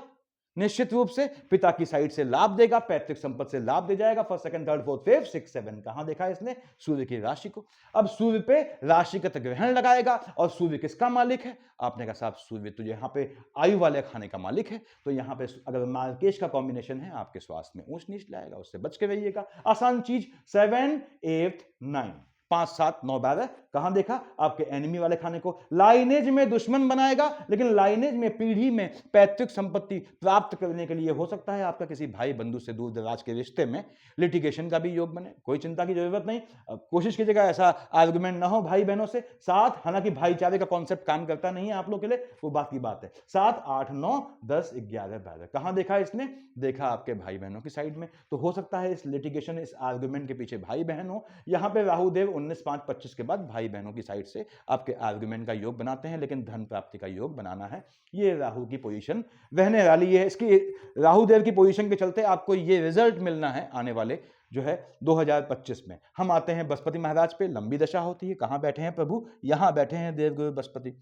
निश्चित रूप से पिता की साइड से लाभ देगा, पैतृक संपत्ति से लाभ दे जाएगा। First, second, third, fourth, fifth, 6, 7 कहां देखा है इसने? सूर्य की राशि को। अब सूर्य पे राशिगत ग्रहण लगाएगा, और सूर्य किसका मालिक है? आपने कहा साहब सूर्य तो यहां पे आयु वाले खाने का मालिक है, तो यहां पे अगर मार्केश का कॉम्बिनेशन है, आपके स्वास्थ्य में ऊंच नीच लाएगा, उससे बच के रहिएगा। आसान चीज, 7, 8, 9, 5, 7, 9, 12 कहां देखा? आपके एनिमी वाले खाने को। लाइनेज में दुश्मन बनाएगा, लेकिन लाइनेज में, पीढ़ी में पैतृक संपत्ति प्राप्त करने के लिए हो सकता है आपका किसी भाई बंधु से दूर दराज के रिश्ते में लिटिगेशन का भी योग बने। कोई चिंता की जरूरत नहीं, कोशिश कीजिएगा ऐसा आर्गुमेंट ना हो भाई बहनों से। 7, हालांकि भाईचारे का कॉन्सेप्ट काम करता नहीं है आप लोग के लिए, वो बात की बात है। 7, 8, 9, 10, 11, 12 कहां देखा इसने? देखा आपके भाई बहनों की साइड में। तो हो सकता है इस लिटिगेशन, इस आर्गुमेंट के पीछे भाई बहन हो। यहां पे राहुदेव 19/5/25 के बाद भाई बहनों की साइड से आपके आर्गुमेंट का योग बनाते हैं, लेकिन धन प्राप्ति का योग बनाना है। ये राहु की पोजीशन रहने वाली है। इसकी राहुदेव की पोजीशन के चलते आपको ये रिजल्ट मिलना है आने वाले जो है 2025 में। हम आते हैं बृहस्पति महाराज पे। लंबी दशा होती है, कहां बैठे हैं प्रभु? यहां बैठे हैं देवगुरु बृहस्पति।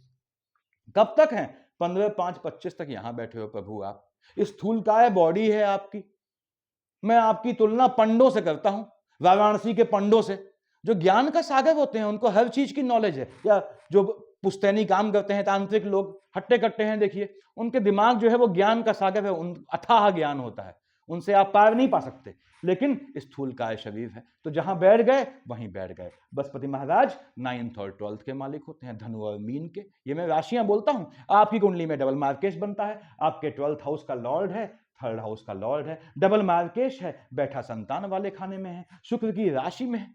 कब तक हैं? 15/5/25 तक यहां बैठे हो प्रभु आप। स्थूलकाय बॉडी है आपकी। मैं आपकी तुलना पंडों से करता हूं, वाराणसी के पंडों से, जो ज्ञान का सागर होते हैं, उनको हर चीज की नॉलेज है। या जो पुश्तैनी काम करते हैं तांत्रिक लोग, हट्टे कट्टे हैं, देखिए उनके दिमाग जो है वो ज्ञान का सागर है, उन अथाह ज्ञान होता है, उनसे आप पार नहीं पा सकते। लेकिन स्थूलकाय शरीर है, तो जहां बैठ गए वहीं बैठ गए। बृहस्पति महाराज 9th और 12th के मालिक होते हैं, धनु और मीन के। ये मैं राशियां बोलता हूं। आपकी कुंडली में डबल मार्केश बनता है, आपके 12th हाउस का लॉर्ड है, 3rd हाउस का लॉर्ड है, डबल मार्केश है, बैठा संतान वाले खाने में है, शुक्र की राशि में है।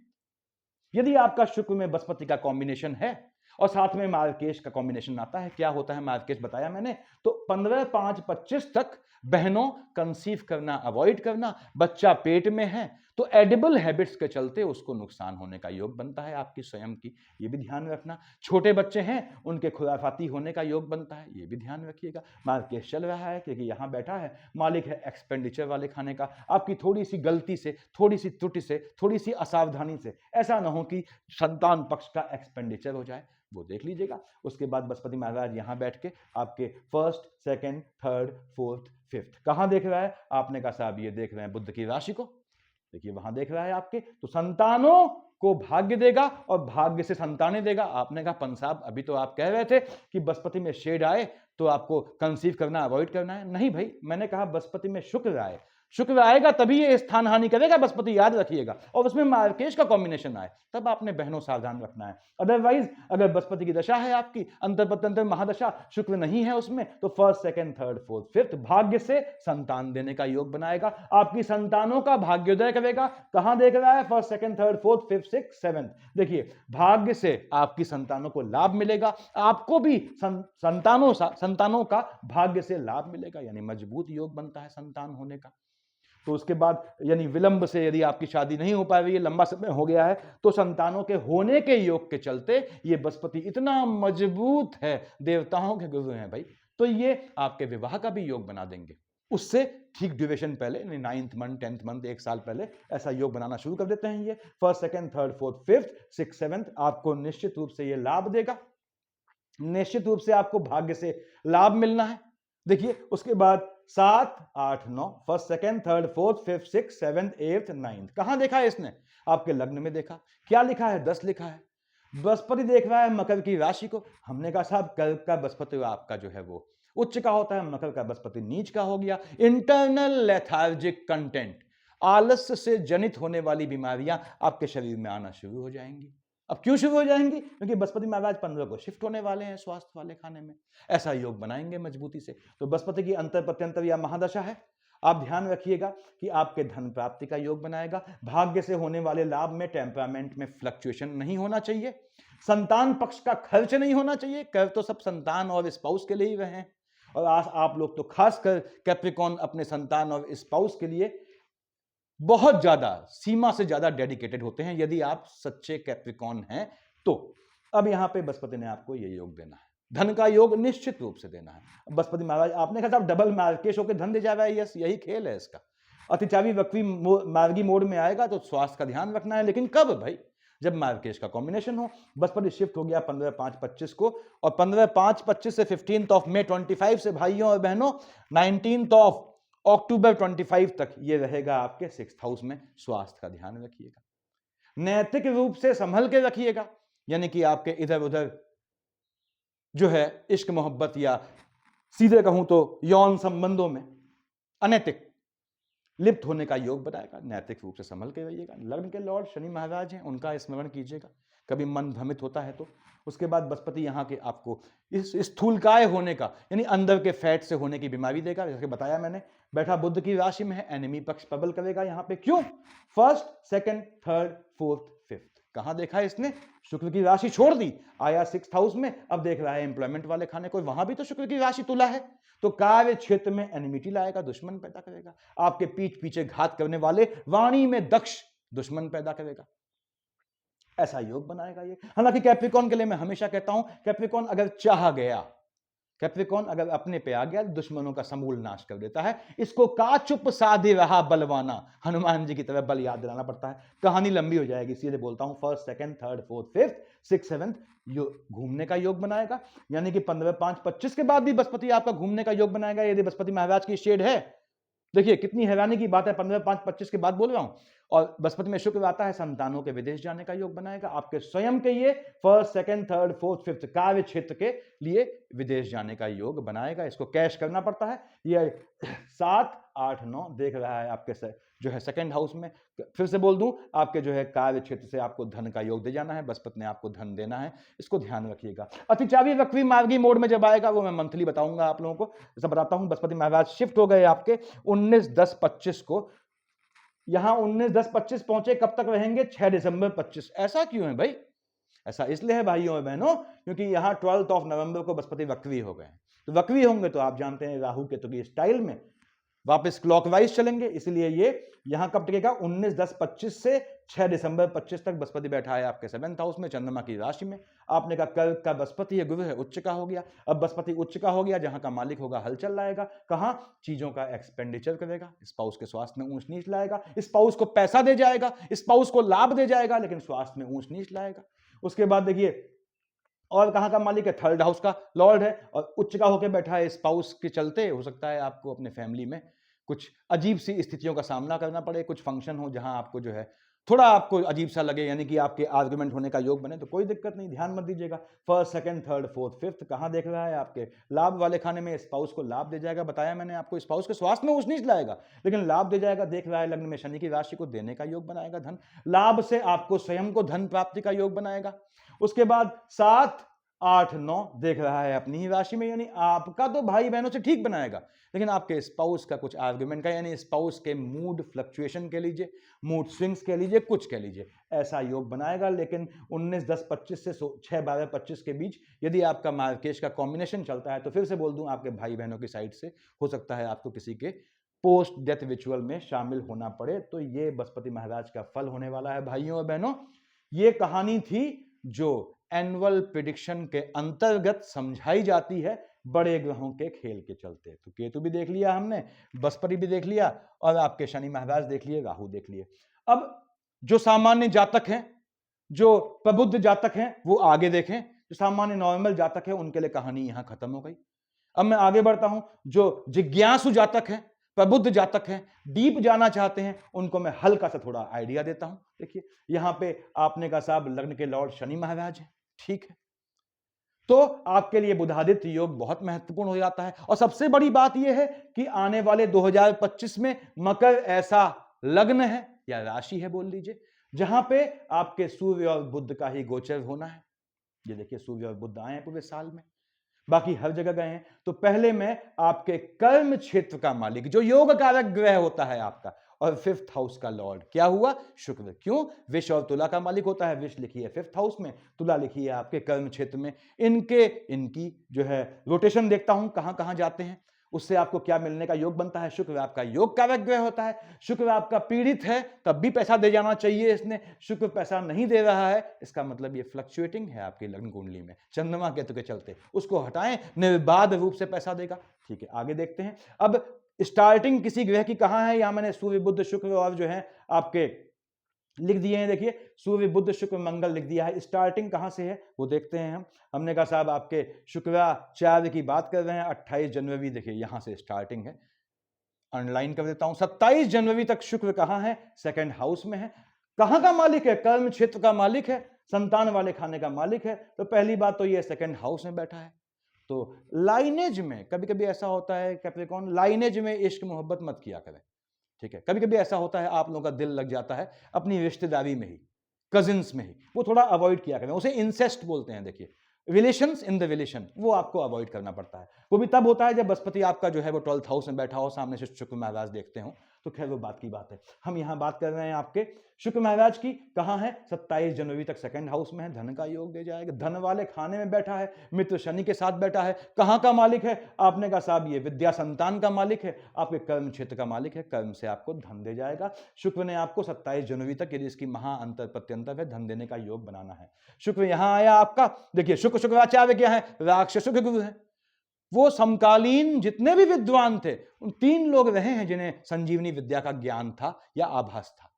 यदि आपका शुक्र में बृहस्पति का कॉम्बिनेशन है और साथ में मार्केश का कॉम्बिनेशन आता है, क्या होता है मार्केश बताया मैंने, तो 15/5/25 तक बहनों कंसीव करना अवॉइड करना, बच्चा पेट में है तो एडिबल हैबिट्स के चलते उसको नुकसान होने का योग बनता है आपकी स्वयं की, ये भी ध्यान रखना। छोटे बच्चे हैं उनके खुराफाती होने का योग बनता है, ये भी ध्यान रखिएगा। मार्केश चल रहा है क्योंकि यहां बैठा है, मालिक है एक्सपेंडिचर वाले खाने का। आपकी थोड़ी सी गलती से, थोड़ी सी त्रुटि से, थोड़ी सी असावधानी से ऐसा ना हो कि संतान पक्ष का एक्सपेंडिचर हो जाए, वो देख लीजिएगा। उसके बाद बृहस्पति महाराज यहां बैठ के आपके 1st, 2nd, 3rd, 4th, 5th कहां देख रहा है? आपने कहा साहब ये देख रहे हैं बुध की राशि को, देखिए वहां देख रहा है आपके, तो संतानों को भाग्य देगा और भाग्य से संतानें देगा। आपने कहा पंत साहब अभी तो आप कह रहे थे कि बृहस्पति में शेड आए तो आपको कंसीव करना अवॉइड करना है। नहीं भाई, मैंने कहा बृहस्पति में शुक्र आए, शुक्र आएगा तभी ये स्थान हानि करेगा बृहस्पति, याद रखिएगा। और उसमें मार्केश का कॉम्बिनेशन आए तब आपने बहनों सावधान रखना है। अदरवाइज अगर बृहस्पति की दशा है आपकी अंतर्पत्यंतर महादशा, शुक्र नहीं है उसमें, तो 1st, 2nd, 3rd, 4th, 5th भाग्य से संतान देने का योग बनाएगा, आपकी संतानों का भाग्योदय करेगा। कहां देख रहा है? 1st, 2nd, 3rd, 4th, 5th, 6th, 7th। देखिए भाग्य से आपकी संतानों को लाभ मिलेगा, आपको भी संतानों का भाग्य से लाभ मिलेगा, यानी मजबूत योग बनता है संतान होने का। तो उसके बाद यानी विलंब से यदि आपकी शादी नहीं हो पा रही है, लंबा समय हो गया है, तो संतानों के होने के योग के चलते ये बृहस्पति इतना मजबूत है, देवताओं के गुरु हैं भाई, तो ये आपके विवाह का भी योग बना देंगे। उससे ठीक ड्यूरेशन पहले, 9th मंथ, 10th मंथ, 1 साल पहले ऐसा योग बनाना शुरू कर देते हैं। ये 1st, 2nd, 3rd, 4th, 5th, 6th, 7th आपको निश्चित रूप से ये लाभ देगा, निश्चित रूप से आपको भाग्य से लाभ मिलना है। देखिए उसके बाद 7, 8, 9, 1st, 2nd, 3rd, 4th, 5th, 6th, 7th, 8th, 9th कहां देखा है इसने? आपके लग्न में देखा। क्या लिखा है? 10 लिखा है। बृहस्पति देख रहा है मकर की राशि को। हमने कहा साहब कर्क का बृहस्पति आपका जो है वो उच्च का होता है, मकर का बृहस्पति नीच का हो गया। इंटरनल लेथार्जिक कंटेंट, आलस्य से जनित होने वाली बीमारियां आपके शरीर में आना शुरू हो जाएंगी। अब क्यों शुरू हो जाएंगी? क्योंकि बृहस्पति महाराज 15 को शिफ्ट होने वाले हैं स्वास्थ्य वाले खाने में, ऐसा योग बनाएंगे मजबूती से। तो बृहस्पति की अंतर प्रत्यंतर या महादशा है, आप ध्यान रखिएगा कि आपके धन प्राप्ति का योग बनाएगा। भाग्य से होने वाले लाभ में टेम्परामेंट में फ्लक्चुएशन नहीं होना चाहिए, संतान पक्ष का खर्च नहीं होना चाहिए। कर तो सब संतान और स्पाउस के लिए ही रहे हैं, और आज आप लोग तो खासकर कैप्रिकॉन अपने संतान और स्पाउस के लिए बहुत ज्यादा, सीमा से ज्यादा डेडिकेटेड होते हैं, यदि आप सच्चे कैप्रिकॉन हैं तो। अब यहां पे बृहस्पति ने आपको ये योग देना है, धन का योग निश्चित रूप से देना है। बृहस्पति महाराज आपने कहा साहब डबल मार्केश होकर धन दे जा रहा है, यस यही खेल है इसका। अतिचावी वक्री मार्गी मोड में आएगा तो स्वास्थ्य का ध्यान रखना है, लेकिन कब भाई? जब मार्केश का कॉम्बिनेशन हो। बृहस्पति शिफ्ट हो गया 15/5/25 को, और 15/5/25 से 15th ऑफ May 25 से भाइयों और बहनों 19th ऑफ अक्टूबर 25 तक ये रहेगा आपके 6th हाउस में। स्वास्थ्य का ध्यान रखिएगा, नैतिक रूप से संभल के रखिएगा, यानी कि आपके इधर उधर जो है इश्क मोहब्बत या सीधे कहूं तो यौन संबंधों में अनैतिक लिप्त होने का योग बनाएगा। नैतिक रूप से संभल के रहिएगा। लग्न के लॉर्ड शनि महाराज हैं, उनका स्मरण कीजिएगा कभी मन भ्रमित होता है तो। उसके बाद बृहस्पति यहाँ के आपको इस स्थूलकाय होने का, यानी अंदर के फैट से होने की बीमारी देगा, जैसे बताया मैंने। बैठा बुध की राशि में है, एनिमी पक्ष प्रबल करेगा यहाँ पे। क्यों? 1st, 2nd, 3rd, 4th, 5th कहां देखा है इसने? शुक्र की राशि छोड़ दी, आया 6th हाउस में, अब देख रहा है एम्प्लॉयमेंट वाले खाने को, वहां भी तो शुक्र की राशि तुला है, तो कार्य क्षेत्र में एनिमिटी लाएगा, दुश्मन पैदा करेगा। आपके पीठ पीछे घात करने वाले, वाणी में दक्ष दुश्मन पैदा करेगा, ऐसा योग बनाएगा ये। हालांकि कैप्रिकॉन के लिए मैं हमेशा कहता हूं, कैप्रिकॉन अगर चाह गया, कैप्रिकॉन अगर अपने पे आ गया दुश्मनों का समूल नाश कर देता है। इसको का चुप साधे रहा बलवाना, हनुमान जी की तरह बल याद दिलाना पड़ता है। कहानी लंबी हो जाएगी, सीधे बोलता हूं। First, second, third, fourth, fifth, six, seventh घूमने का योग बनाएगा, यानी कि 15, 5, 25 के बाद भी बृहस्पति आपका घूमने का योग बनाएगा यदि बृहस्पति महाराज की शेड है। देखिए कितनी हैरानी की बात है, 15, 5, 25 के बाद बोल रहा हूं। और बृहस्पति में शुक्र आता है, संतानों के विदेश जाने का योग बनाएगा। आपके स्वयं के ये first, second, third, fourth, fifth कार्य क्षेत्र के लिए विदेश जाने का योग बनाएगा। इसको कैश करना पड़ता है। ये 7, 8, 9 देख रहा है आपके जो है सेकंड हाउस में। फिर से बोल दूं, आपके जो है कार्य क्षेत्र से आपको धन का योग दे जाना है, बृहस्पति ने आपको धन देना है, इसको ध्यान रखिएगा। अतिचारी वक्री मार्गी मोड में जब आएगा वो मैं मंथली बताऊंगा आप लोगों को। जैसा बताता हूं, बृहस्पति महाराज शिफ्ट हो गए आपके 19-10-25 को। यहां 19-10-25 पहुंचे, कब तक रहेंगे? 6 दिसंबर 25। ऐसा क्यों है भाई? ऐसा इसलिए है भाइयों और बहनों, क्योंकि यहां 12 नवंबर को बृहस्पति वक्री हो गए। तो वक्री होंगे तो आप जानते हैं राहु केतु की स्टाइल में वापस क्लॉकवाइज चलेंगे, इसलिए ये यहां कब टिकेगा? 19-10-25 से 6 दिसंबर 25 तक बृहस्पति बैठा है आपके 7th हाउस में, चंद्रमा की राशि में। आपने कहा कर्क का बृहस्पति है, गुरु है, उच्च का हो गया। अब बृहस्पति उच्च का हो गया, जहां का मालिक होगा हलचल लाएगा। कहां? चीजों का एक्सपेंडिचर करेगा, स्पाउस के स्वास्थ्य में ऊंच नीच लाएगा, स्पाउस को पैसा दे जाएगा, स्पाउस को लाभ दे जाएगा, लेकिन स्वास्थ्य में ऊंच नीच लाएगा। उसके बाद देखिए, और कहां का मालिक है? 3rd हाउस का लॉर्ड है, और उच्च का होकर बैठा है। स्पाउस के चलते हो सकता है आपको अपने फैमिली में कुछ अजीब सी स्थितियों का सामना करना पड़े, कुछ फंक्शन हो जहां आपको जो है थोड़ा आपको अजीब सा लगे, यानी कि आपके आर्गुमेंट होने का योग बने, तो कोई दिक्कत नहीं, ध्यान मत दीजिएगा। First, second, third, fourth, fifth कहां देख रहा है? आपके लाभ वाले खाने में। स्पाउस को लाभ दे जाएगा, बताया मैंने आपको। स्पाउस के स्वास्थ्य में ऊंच नीच लाएगा, लेकिन लाभ दे जाएगा। देख रहा है लग्न में शनि की राशि को, देने का योग बनाएगा धन। लाभ से आपको स्वयं को धन प्राप्ति का योग बनाएगा। उसके बाद 7, 8, 9 देख रहा है अपनी ही राशि में, यानी आपका तो भाई बहनों से ठीक बनाएगा, लेकिन आपके स्पाउस का कुछ आर्गुमेंट का, यानी स्पाउस के मूड फ्लक्चुएशन कह लीजिए, मूड स्विंग्स कह लीजिए, कुछ कह लीजिए, ऐसा योग बनाएगा। लेकिन 19-10-25 से 6-12-25 के बीच यदि आपका मार्केश का कॉम्बिनेशन चलता है, तो फिर से बोल दूं, आपके भाई बहनों की साइड से हो सकता है आपको किसी के पोस्ट डेथ रिचुअल में शामिल होना पड़े। तो ये बृहस्पति महाराज का फल होने वाला है भाइयों और बहनों। ये कहानी थी जो एनुअल प्रिडिक्शन के अंतर्गत समझाई जाती है बड़े ग्रहों के खेल के चलते। तो केतु भी देख लिया हमने, बृहस्पति भी देख लिया, और आपके शनि महाराज देख लिए, राहु देख लिए। अब जो सामान्य जातक हैं, जो प्रबुद्ध जातक हैं, वो आगे देखें। जो सामान्य नॉर्मल जातक है उनके लिए कहानी यहां खत्म हो गई। अब मैं आगे बढ़ता हूं। जो जिज्ञासु जातक हैं, प्रबुद्ध जातक हैं, डीप जाना चाहते हैं, उनको मैं हल्का सा थोड़ा आइडिया देता हूं। देखिए यहां पे आपने का साहब लग्न के लॉर्ड शनि महाराज है, ठीक है, तो आपके लिए बुधादित्य योग बहुत महत्वपूर्ण हो जाता है। और सबसे बड़ी बात यह है कि आने वाले 2025 में मकर ऐसा लग्न है या राशि है बोल लीजिए, जहां पे आपके सूर्य और बुध का ही गोचर होना है। ये देखिए सूर्य और बुध आए हैं पूरे साल में, बाकी हर जगह गए हैं। तो पहले मैं आपके कर्म क्षेत्र का मालिक, जो योग कारक ग्रह होता है आपका, और 5th हाउस का लॉर्ड क्या हुआ? शुक्र। क्यों? विष और तुला का मालिक होता है। विष लिखी है 5th हाउस में, तुला लिखी है आपके कर्म क्षेत्र में। इनकी जो है रोटेशन देखता हूं कहां कहां जाते हैं, उससे आपको क्या मिलने का योग बनता है। शुक्र आपका योग कारक ग्रह होता है। शुक्र आपका पीड़ित है, तब भी पैसा दे जाना चाहिए इसने। शुक्र पैसा नहीं दे रहा है, इसका मतलब ये फ्लक्चुएटिंग है आपकी लग्न कुंडली में, चंद्रमा केतु के चलते। उसको हटाएं, निर्बाध रूप से पैसा देगा। ठीक है, आगे देखते हैं। अब स्टार्टिंग किसी ग्रह की कहां है? यहां मैंने सूर्य, बुध, शुक्र और जो है आपके लिख दिए हैं। देखिए सूर्य, बुध, शुक्र, मंगल लिख दिया है। स्टार्टिंग कहां से है वो देखते हैं हम। हमने कहा साहब आपके शुक्राचार्य की बात कर रहे हैं, 28 जनवरी, देखिए यहां से स्टार्टिंग है, ऑनलाइन कर देता हूं। 27 जनवरी तक शुक्र कहां है? 2nd हाउस में है। कहां का मालिक है? कर्म क्षेत्र का मालिक है, संतान वाले खाने का मालिक है। तो पहली बात तो ये 2nd हाउस में बैठा है। तो लाइनेज में कभी कभी ऐसा होता है कैप्रिकॉर्न, लाइनेज में इश्क मोहब्बत मत किया करें, ठीक है। कभी कभी ऐसा होता है आप लोगों का दिल लग जाता है अपनी रिश्तेदारी में ही, कजिन्स में ही, वो थोड़ा अवॉइड किया करें, उसे इंसेस्ट बोलते हैं। देखिए रिलेशंस इन द रिलेशन, वो आपको अवॉइड करना पड़ता है। वो भी तब होता है जब बृहस्पति आपका जो है वो 12th हाउस में बैठा हो, सामने से शुक्र महाराज देखते हो, तो खैर वो बात की बात है। हम यहां बात कर रहे हैं आपके शुक्र महाराज की। कहां है? 27 जनवरी तक 2nd हाउस में है, धन का योग दे जाएगा। धन वाले खाने में बैठा है, मित्र शनि के साथ बैठा है। कहां का मालिक है? आपने कहा साहब ये विद्या संतान का मालिक है, आपके कर्म क्षेत्र का मालिक है, कर्म से आपको धन दे जाएगा। शुक्र ने आपको 27 जनवरी तक, यदि इसकी महा अंतर प्रत्यंतर है, धन देने का योग बनाना है। शुक्र यहां आया आपका, देखिए शुक्र शुक्राचार्य क्या है? राक्षसों के गुरु है। वो समकालीन जितने भी विद्वान थे उन 3 लोग रहे हैं जिन्हें संजीवनी विद्या का ज्ञान था या आभास था,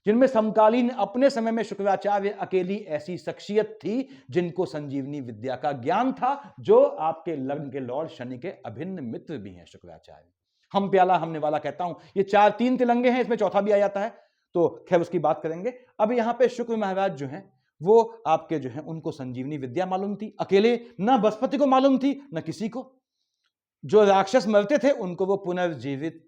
जिनमें समकालीन अपने समय में शुक्राचार्य अकेली ऐसी शख्सियत थी जिनको संजीवनी विद्या का ज्ञान था, जो आपके लग्न के लॉर्ड शनि के अभिन्न मित्र भी हैं शुक्राचार्य। हम प्याला हमने वाला कहता हूं, ये 4-3 तिलंगे हैं, इसमें चौथा भी आ जाता है, तो खैर उसकी बात करेंगे। अब यहां पे शुक्र महाराज जो हैं वो आपके जो है उनको संजीवनी विद्या मालूम थी, अकेले ना बृहस्पति को मालूम थी ना किसी को। जो राक्षस मरते थे उनको वो पुनर्जीवित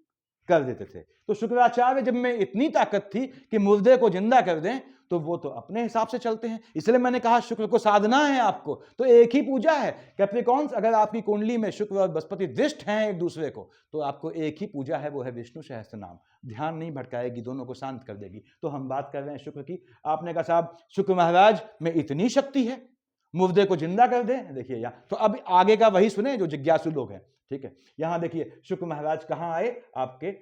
कर देते थे। तो शुक्राचार्य जब में इतनी ताकत थी कि मुर्दे को जिंदा कर दें, तो वो तो अपने हिसाब से चलते हैं। इसलिए मैंने कहा शुक्र को साधना है आपको, तो एक ही पूजा है। कैप्रिकॉन्स, अगर आपकी कुंडली में शुक्र और बृहस्पति दृष्ट हैं एक दूसरे को, तो आपको एक ही पूजा है, वो है विष्णु सहस्त्र नाम। ध्यान नहीं भटकाएगी, दोनों को शांत कर देगी। तो हम बात कर रहे हैं शुक्र की। आपने कहा साहब शुक्र महाराज में इतनी शक्ति है, मुर्दे को जिंदा कर दे। देखिए यहाँ तो अब आगे का वही सुने जो जिज्ञासु लोग हैं, ठीक है। यहां देखिए शुक्र महाराज कहां आए, आपके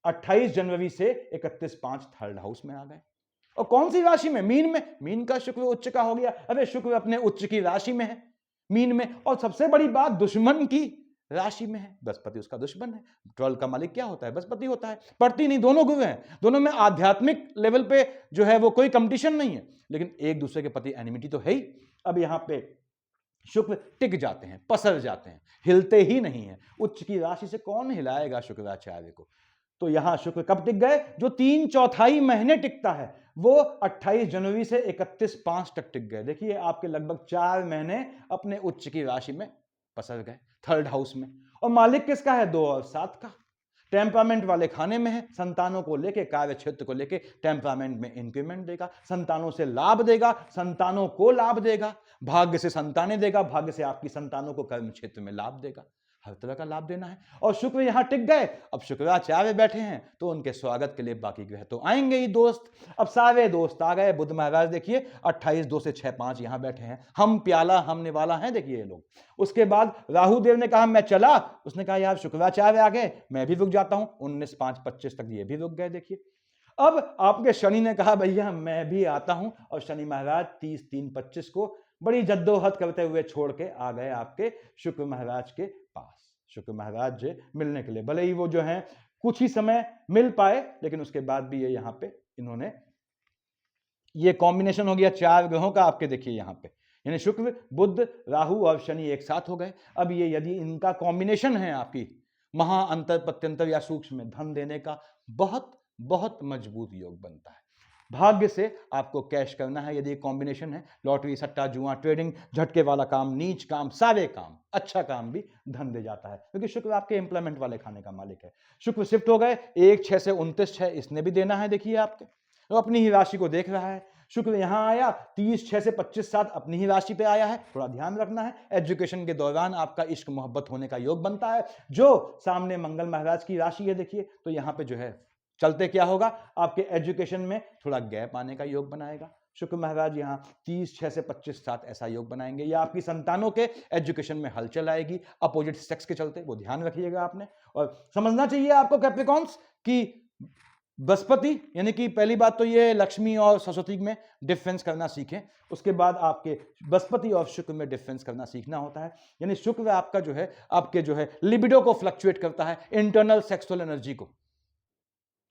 28 जनवरी से 31/5 थर्ड हाउस में आ गए। और कौन सी राशि में? मीन में। मीन का शुक्र उच्च का हो गया। अरे शुक्र अपने उच्च की राशि में है, मीन में। और सबसे बड़ी बात, दुश्मन की राशि में है। बृहस्पति उसका दुश्मन है। 12 का मालिक क्या होता है? बृहस्पति होता है। पड़ती नहीं, दोनों गुरु हैं, दोनों में आध्यात्मिक लेवल पे जो है वो कोई कंपटीशन नहीं है, लेकिन एक दूसरे के प्रति एनिमिटी तो है ही। अब यहां पे शुक्र टिक जाते हैं, पसर जाते हैं, हिलते ही नहीं है। उच्च की राशि से कौन हिलाएगा शुक्राचार्य को? तो यहां शुक्र कब टिक गए? जो 3/4 महीने टिकता है वो 28 जनवरी से 31/5 तक टिक गए। देखिए आपके लगभग 4 महीने अपने उच्च की राशि में पसर गए, थर्ड हाउस में। और मालिक किसका है? 2 और 7 का। टेम्परामेंट वाले खाने में है। संतानों को लेके, कार्य क्षेत्र को लेके टेम्परामेंट में इंक्रीमेंट देगा, संतानों से लाभ देगा, संतानों को लाभ देगा, भाग्य से संतानें देगा, भाग्य से आपकी संतानों को कर्म क्षेत्र में लाभ देगा। हर तरह का लाभ देना है। और शुक्र यहां टिक गए। अब शुक्राचार्य बैठे हैं तो उनके स्वागत के लिए बाकी ग्रह तो आएंगे ही दोस्त। अब सारे दोस्त आ गए। बुध महाराज देखिए 28/2 से 6/5 यहां बैठे हैं। हम प्याला हमने वाला है, देखिए ये लोग। उसके बाद राहु देव ने कहा मैं चला, उसने कहा यार शुक्राचार्य आ गए, मैं भी रुक जाता हूं। 19/5-25 तक ये भी रुक गए। देखिए अब आपके शनि ने कहा भैया मैं भी आता हूं, और शनि महाराज 30/3/25 को बड़ी जद्दोहद करते हुए छोड़ के आ गए आपके शुक्र महाराज के पास। शुक्र महाराज जी मिलने के लिए, भले ही वो जो है कुछ ही समय मिल पाए, लेकिन उसके बाद भी ये यहां पे इन्होंने, ये कॉम्बिनेशन हो गया 4 ग्रहों का आपके। देखिए यहां पे यानी शुक्र बुध राहु और शनि एक साथ हो गए। अब ये यदि इनका कॉम्बिनेशन है आपकी महा अंतर प्रत्यंतर या सूक्ष्म में धन देने का, बहुत बहुत मजबूत योग बनता है। भाग्य से आपको कैश करना है यदि कॉम्बिनेशन है। लॉटरी, सट्टा, जुआ, ट्रेडिंग, झटके वाला काम, नीच काम, सारे काम, अच्छा काम भी धन दे जाता है, क्योंकि शुक्र आपके एम्प्लॉयमेंट वाले खाने का मालिक है। शुक्र शिफ्ट हो गए 1/6 से 29/6, इसने भी देना है। देखिए आपके तो अपनी ही राशि को देख रहा है। शुक्र यहां आया 30/6 से 25/7 अपनी ही राशि पे आया है, थोड़ा ध्यान रखना है। एजुकेशन के दौरान आपका इश्क मोहब्बत होने का योग बनता है, जो सामने मंगल महाराज की राशि है। देखिए तो यहां पे जो है चलते क्या होगा, आपके एजुकेशन में थोड़ा गैप आने का योग बनाएगा। शुक्र महाराज यहाँ 30/6 से 25/7 ऐसा योग बनाएंगे, या आपकी संतानों के एजुकेशन में हलचल आएगी अपोजिट सेक्स के चलते, वो ध्यान रखिएगा आपने। और समझना चाहिए आपको कैप्रिकॉन्स कि बृहस्पति यानी कि पहली बात तो ये लक्ष्मी और सरस्वती में डिफरेंस करना सीखें, उसके बाद आपके बृहस्पति और शुक्र में डिफरेंस करना सीखना होता है। यानी शुक्र आपका जो है आपके जो है लिबिडो को फ्लक्चुएट करता है, इंटरनल सेक्सुअल एनर्जी को।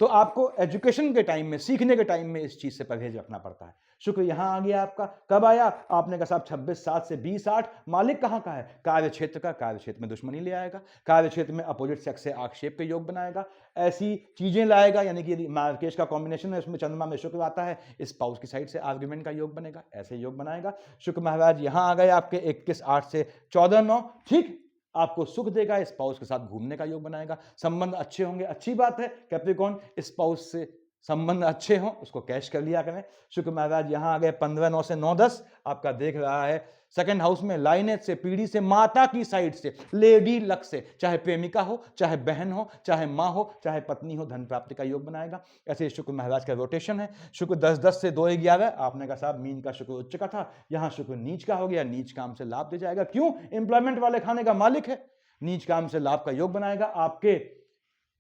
तो आपको एजुकेशन के टाइम में, सीखने के टाइम में इस चीज से परहेज रखना पड़ता है। शुक्र यहां आ गया आपका, कब आया? आपने कहा साहब 26/7 से 20/8। मालिक कहां का है? कार्य क्षेत्र का। कार्य क्षेत्र में दुश्मनी ले आएगा, कार्य क्षेत्र में अपोजिट सेक्स से आक्षेप के योग बनाएगा, ऐसी चीजें लाएगा। यानी कि यदि मार्केश का कॉम्बिनेशन है, उसमें चंद्रमा में शुक्र आता है, स्पाउस की साइड से आर्ग्यूमेंट का योग बनेगा, ऐसे योग बनाएगा। शुक्र महाराज यहां आ गए आपके 21/8 से 14/9, ठीक, आपको सुख देगा, स्पाउस के साथ घूमने का योग बनाएगा, संबंध अच्छे होंगे, अच्छी बात है। कैप्रिकॉर्न स्पाउस से संबंध अच्छे हों, उसको कैश कर लिया करें। शुक्र महाराज यहां आ गए 15/9 से 9/10, आपका देख रहा है सेकंड हाउस में, लाइनेज से, पीढ़ी से, माता की साइड से, लेडी लक से, चाहे प्रेमिका हो, चाहे बहन हो, चाहे माँ हो, चाहे पत्नी हो, धन प्राप्ति का योग बनाएगा। ऐसे शुक्र महाराज का रोटेशन है। शुक्र 10/10 से 2/11, आपने कहा साहब मीन का शुक्र उच्च का था, यहां शुक्र नीच का हो गया, नीच काम से लाभ दे जाएगा। क्यों? एम्प्लॉयमेंट वाले खाने का मालिक है, नीच काम से लाभ का योग बनाएगा। आपके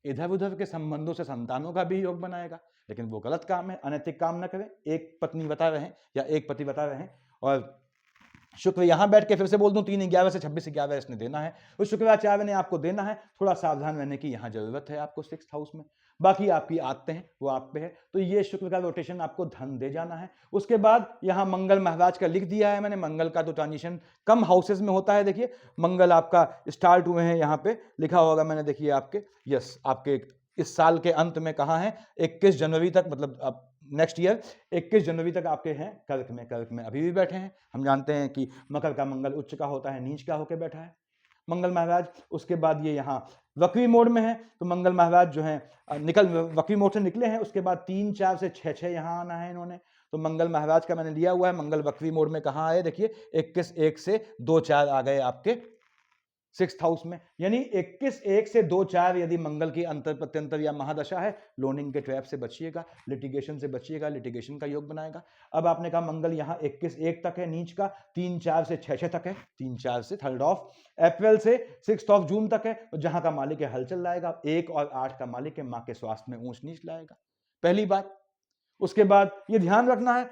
इधर उधर के संबंधों से संतानों का भी योग बनाएगा, लेकिन वो गलत काम है, अनैतिक काम ना करें। एक पत्नी बता रहे हैं या एक पति बता रहे हैं, और शुक्र यहाँ बैठ के फिर से बोल दूं 3/11 से 26/11 इसने देना है, उस शुक्राचार्य ने आपको देना है, थोड़ा सावधान रहने की यहाँ जरूरत है आपको 6th हाउस में। बाकी आपकी आदतें हैं वो आप पे है, तो ये शुक्र का रोटेशन आपको धन दे जाना है। उसके बाद यहाँ मंगल महाराज का लिख दिया है मैंने, मंगल का तो ट्रांजिशन कम हाउसेज में होता है। देखिए मंगल आपका स्टार्ट हुए हैं, यहाँ पे लिखा होगा मैंने, देखिए आपके यस आपके इस साल के अंत में कहाँ है 21 जनवरी तक, मतलब अब नेक्स्ट ईयर 21 जनवरी तक आपके हैं कर्क में, कर्क में अभी भी बैठे हैं। हम जानते हैं कि मकर का मंगल उच्च का होता है, नीच का होकर बैठा है मंगल महाराज। उसके बाद ये यहाँ वक्री मोड में है, तो मंगल महाराज जो है वक्री मोड से निकले हैं। उसके बाद 3 4 से 6 6 यहाँ आना है इन्होंने, तो मंगल महाराज का मैंने लिया हुआ है। मंगल वक्री मोड में कहाँ आए, देखिए 21/1 से 2/4 आ गए आपके 6th हाउस में, यानी 21/1 से 2/4 यदि मंगल की अंतर प्रत्यंतर या महादशा है, लोनिंग के ट्रैप से बचिएगा, लिटिगेशन से बचिएगा, लिटिगेशन का योग बनाएगा। अब आपने कहा मंगल यहाँ 21/1 तक है नीच का, 3 4 से 6 6 तक है, 3 4 से 3rd ऑफ अप्रैल से 6th ऑफ जून तक है, तो जहां का मालिक है हलचल लाएगा। 1 और 8 का मालिक है, मां के स्वास्थ्य में ऊंच नीच लाएगा, पहली बात। उसके बाद ये ध्यान रखना है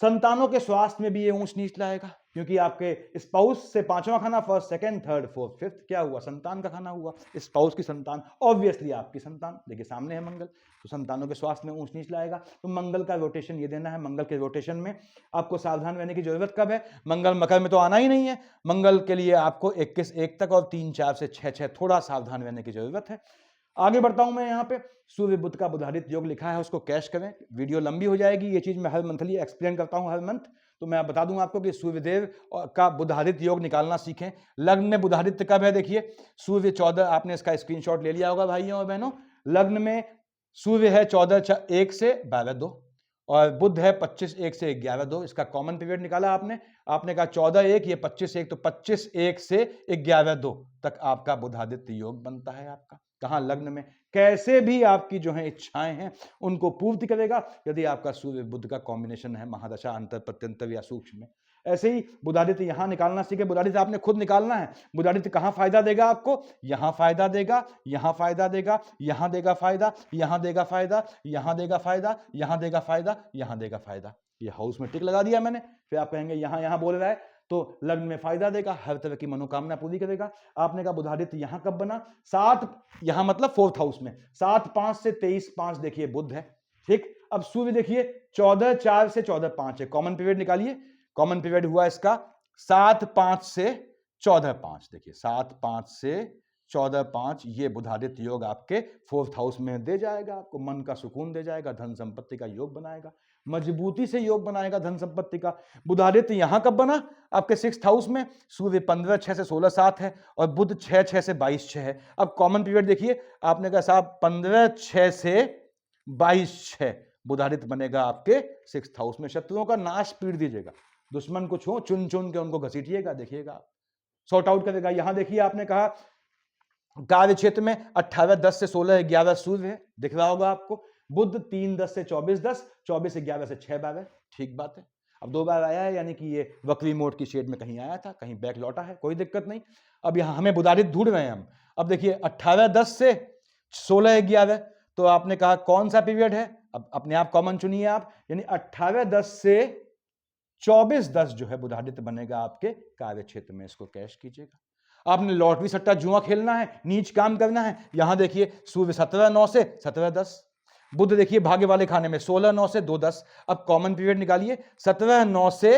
संतानों के स्वास्थ्य में भी ये ऊंच नीच लाएगा, क्योंकि आपके स्पाउस से 5वां खाना 1st 2nd 3rd 4th 5th क्या हुआ, संतान का खाना हुआ। स्पाउस की संतान ऑब्वियसली आपकी संतान, देखिए सामने है मंगल, तो संतानों के स्वास्थ्य में ऊंच नीच लाएगा। तो मंगल का रोटेशन ये देना है। मंगल के रोटेशन में आपको सावधान रहने की जरूरत कब है, मंगल मकर में तो आना ही नहीं है। मंगल के लिए आपको 21/1 तक और 3 4 से 6 6 थोड़ा सावधान रहने की जरूरत है। आगे बढ़ता हूं मैं, यहाँ पे सूर्य बुध का बुधादित्य योग लिखा है, उसको कैश करें, वीडियो लंबी हो जाएगी। ये चीज मैं हर मंथली एक्सप्लेन करता हूं हर मंथ, तो मैं बता दूंगा आपको कि सूर्यदेव का बुधादित्य योग निकालना सीखें। लग्न में बुधादित्य कब है, देखिए सूर्य 14, आपने इसका स्क्रीनशॉट ले लिया होगा भाइयों और बहनों। लग्न में सूर्य है 14/1 से 12/2 और बुध है 25/1 से 11/2। इसका कॉमन पीरियड निकाला आपने कहा 14/1, ये 25/1, तो 25/1 से 11/2 तक आपका बुधादित्य योग बनता है आपका। कहां, लग्न में। कैसे भी आपकी जो है इच्छाएं हैं उनको पूर्ति करेगा यदि आपका सूर्य बुध का कॉम्बिनेशन है महादशा अंतर प्रत्यंतर या सूक्ष्म में। ऐसे ही बुधादित्य यहां निकालना सीखे। बुधादित्य आपने खुद निकालना है। बुधादित्य कहां फायदा देगा आपको, यहां फायदा देगा, यहां फायदा देगा, यहां देगा फायदा, यहां देगा फायदा, यहां देगा फायदा, यहां देगा फायदा, यहां देगा फायदा। ये हाउस में टिक लगा दिया मैंने। फिर आप कहेंगे यहां यहां बोल रहा है, तो लग्न में फायदा देगा, हर तरह की मनोकामना पूरी करेगा। आपने कहा बुधादित्य यहां कब बना, 7, यहां मतलब 4th हाउस में, 7/5 से 23/5 देखिए बुध है, ठीक। अब सूर्य देखिए 14/4 से 14/5 है, कॉमन पीरियड निकालिए। कॉमन पीरियड हुआ इसका 7/5 से 14/5, देखिए 7/5 से 14/5, ये बुधादित्य योग आपके 4th हाउस में दे जाएगा, आपको मन का सुकून दे जाएगा, धन संपत्ति का योग बनाएगा, मजबूती से योग बनाएगा धन संपत्ति का। बुधादित्य यहां कब बना, आपके 6th हाउस में। सूर्य 15/6 से 16/7 है और बुध 6/6 से 22/6 है। अब कॉमन पीरियड देखिए, आपने कहा साहब 15/6 से 22/6 बुधादित्य बनेगा आपके 6th हाउस में। शत्रुओं का नाश पीड़ दीजिएगा, दुश्मन कुछ हो चुन चुन के उनको घसीटिएगा, देखिएगा सॉर्ट आउट करेगा। यहां देखिए आपने कहा कार्य क्षेत्र में 18/10 से 16/11 सूर्य है, दिख रहा होगा आपको। बुध 3/10 से 24/10, 24/11 से 6/12, ठीक बात है। अब 2 बार आया है, यानी कि ये वक्री मोड की शेड में कहीं आया था, कहीं बैक लौटा है, कोई दिक्कत नहीं। अब यहां हमें बुधादित्य ढूंढ रहे हैं हम। अब देखिए 18/10 से 16/11, तो आपने कहा कौन सा पीरियड है, अब अपने आप कॉमन चुनिए आप, यानी 18/10 से 24/10 जो है बुधादित्य बनेगा आपके कार्य क्षेत्र में। इसको कैश कीजिएगा। आपने लॉटरी सट्टा जुआ खेलना है, नीच काम करना है, यहां देखिए सूर्य 17/9 से 17/10, बुध देखिए भाग्य वाले खाने में 16/9 से 2/10। अब कॉमन पीरियड निकालिए, 17/9 से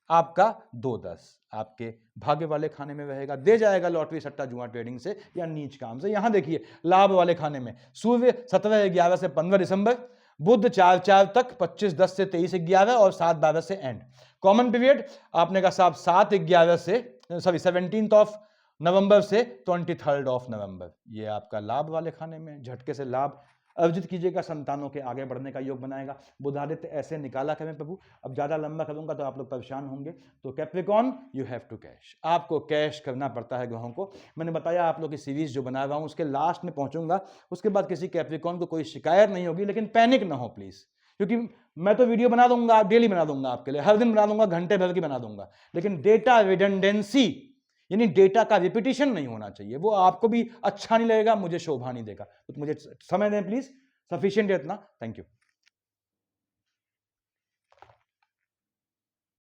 आपका 2/10 आपके भाग्य वाले खाने में रहेगा, दे जाएगा लॉटरी सट्टा जुआ ट्रेडिंग से या नीच काम से। यहां देखिए लाभ वाले खाने में सूर्य 17/11 से 15 दिसंबर, बुध 4/4 तक, 25/10 से 23/11 और 7/12 से एंड। कॉमन पीरियड आपने कहा साहब 7/11 से 17th ऑफ नवंबर से 23rd ऑफ नवंबर, ये आपका लाभ वाले खाने में। झटके से लाभ अर्जित कीजिएगा, संतानों के आगे बढ़ने का योग बनाएगा। बुधादित्य ऐसे निकाला करें प्रभु। अब ज्यादा लंबा करूंगा तो आप लोग परेशान होंगे, तो Capricorn you have to cash, आपको कैश करना पड़ता है ग्रहों को। मैंने बताया आप लोग की सीरीज जो बना रहा हूं उसके लास्ट में पहुंचूंगा, उसके बाद किसी कैप्रिकॉन को कोई शिकायत नहीं होगी, लेकिन पैनिक ना हो प्लीज, क्योंकि मैं तो वीडियो बना दूंगा, डेली बना दूंगा आपके लिए, हर दिन बना दूंगा, घंटे भर की बना दूंगा, लेकिन डेटा रिडंडेंसी यानी डेटा का रिपीटिशन नहीं होना चाहिए। वो आपको भी अच्छा नहीं लगेगा, मुझे शोभा नहीं देगा। तो मुझे समय दें प्लीज, सफिशिएंट है इतना। Thank you.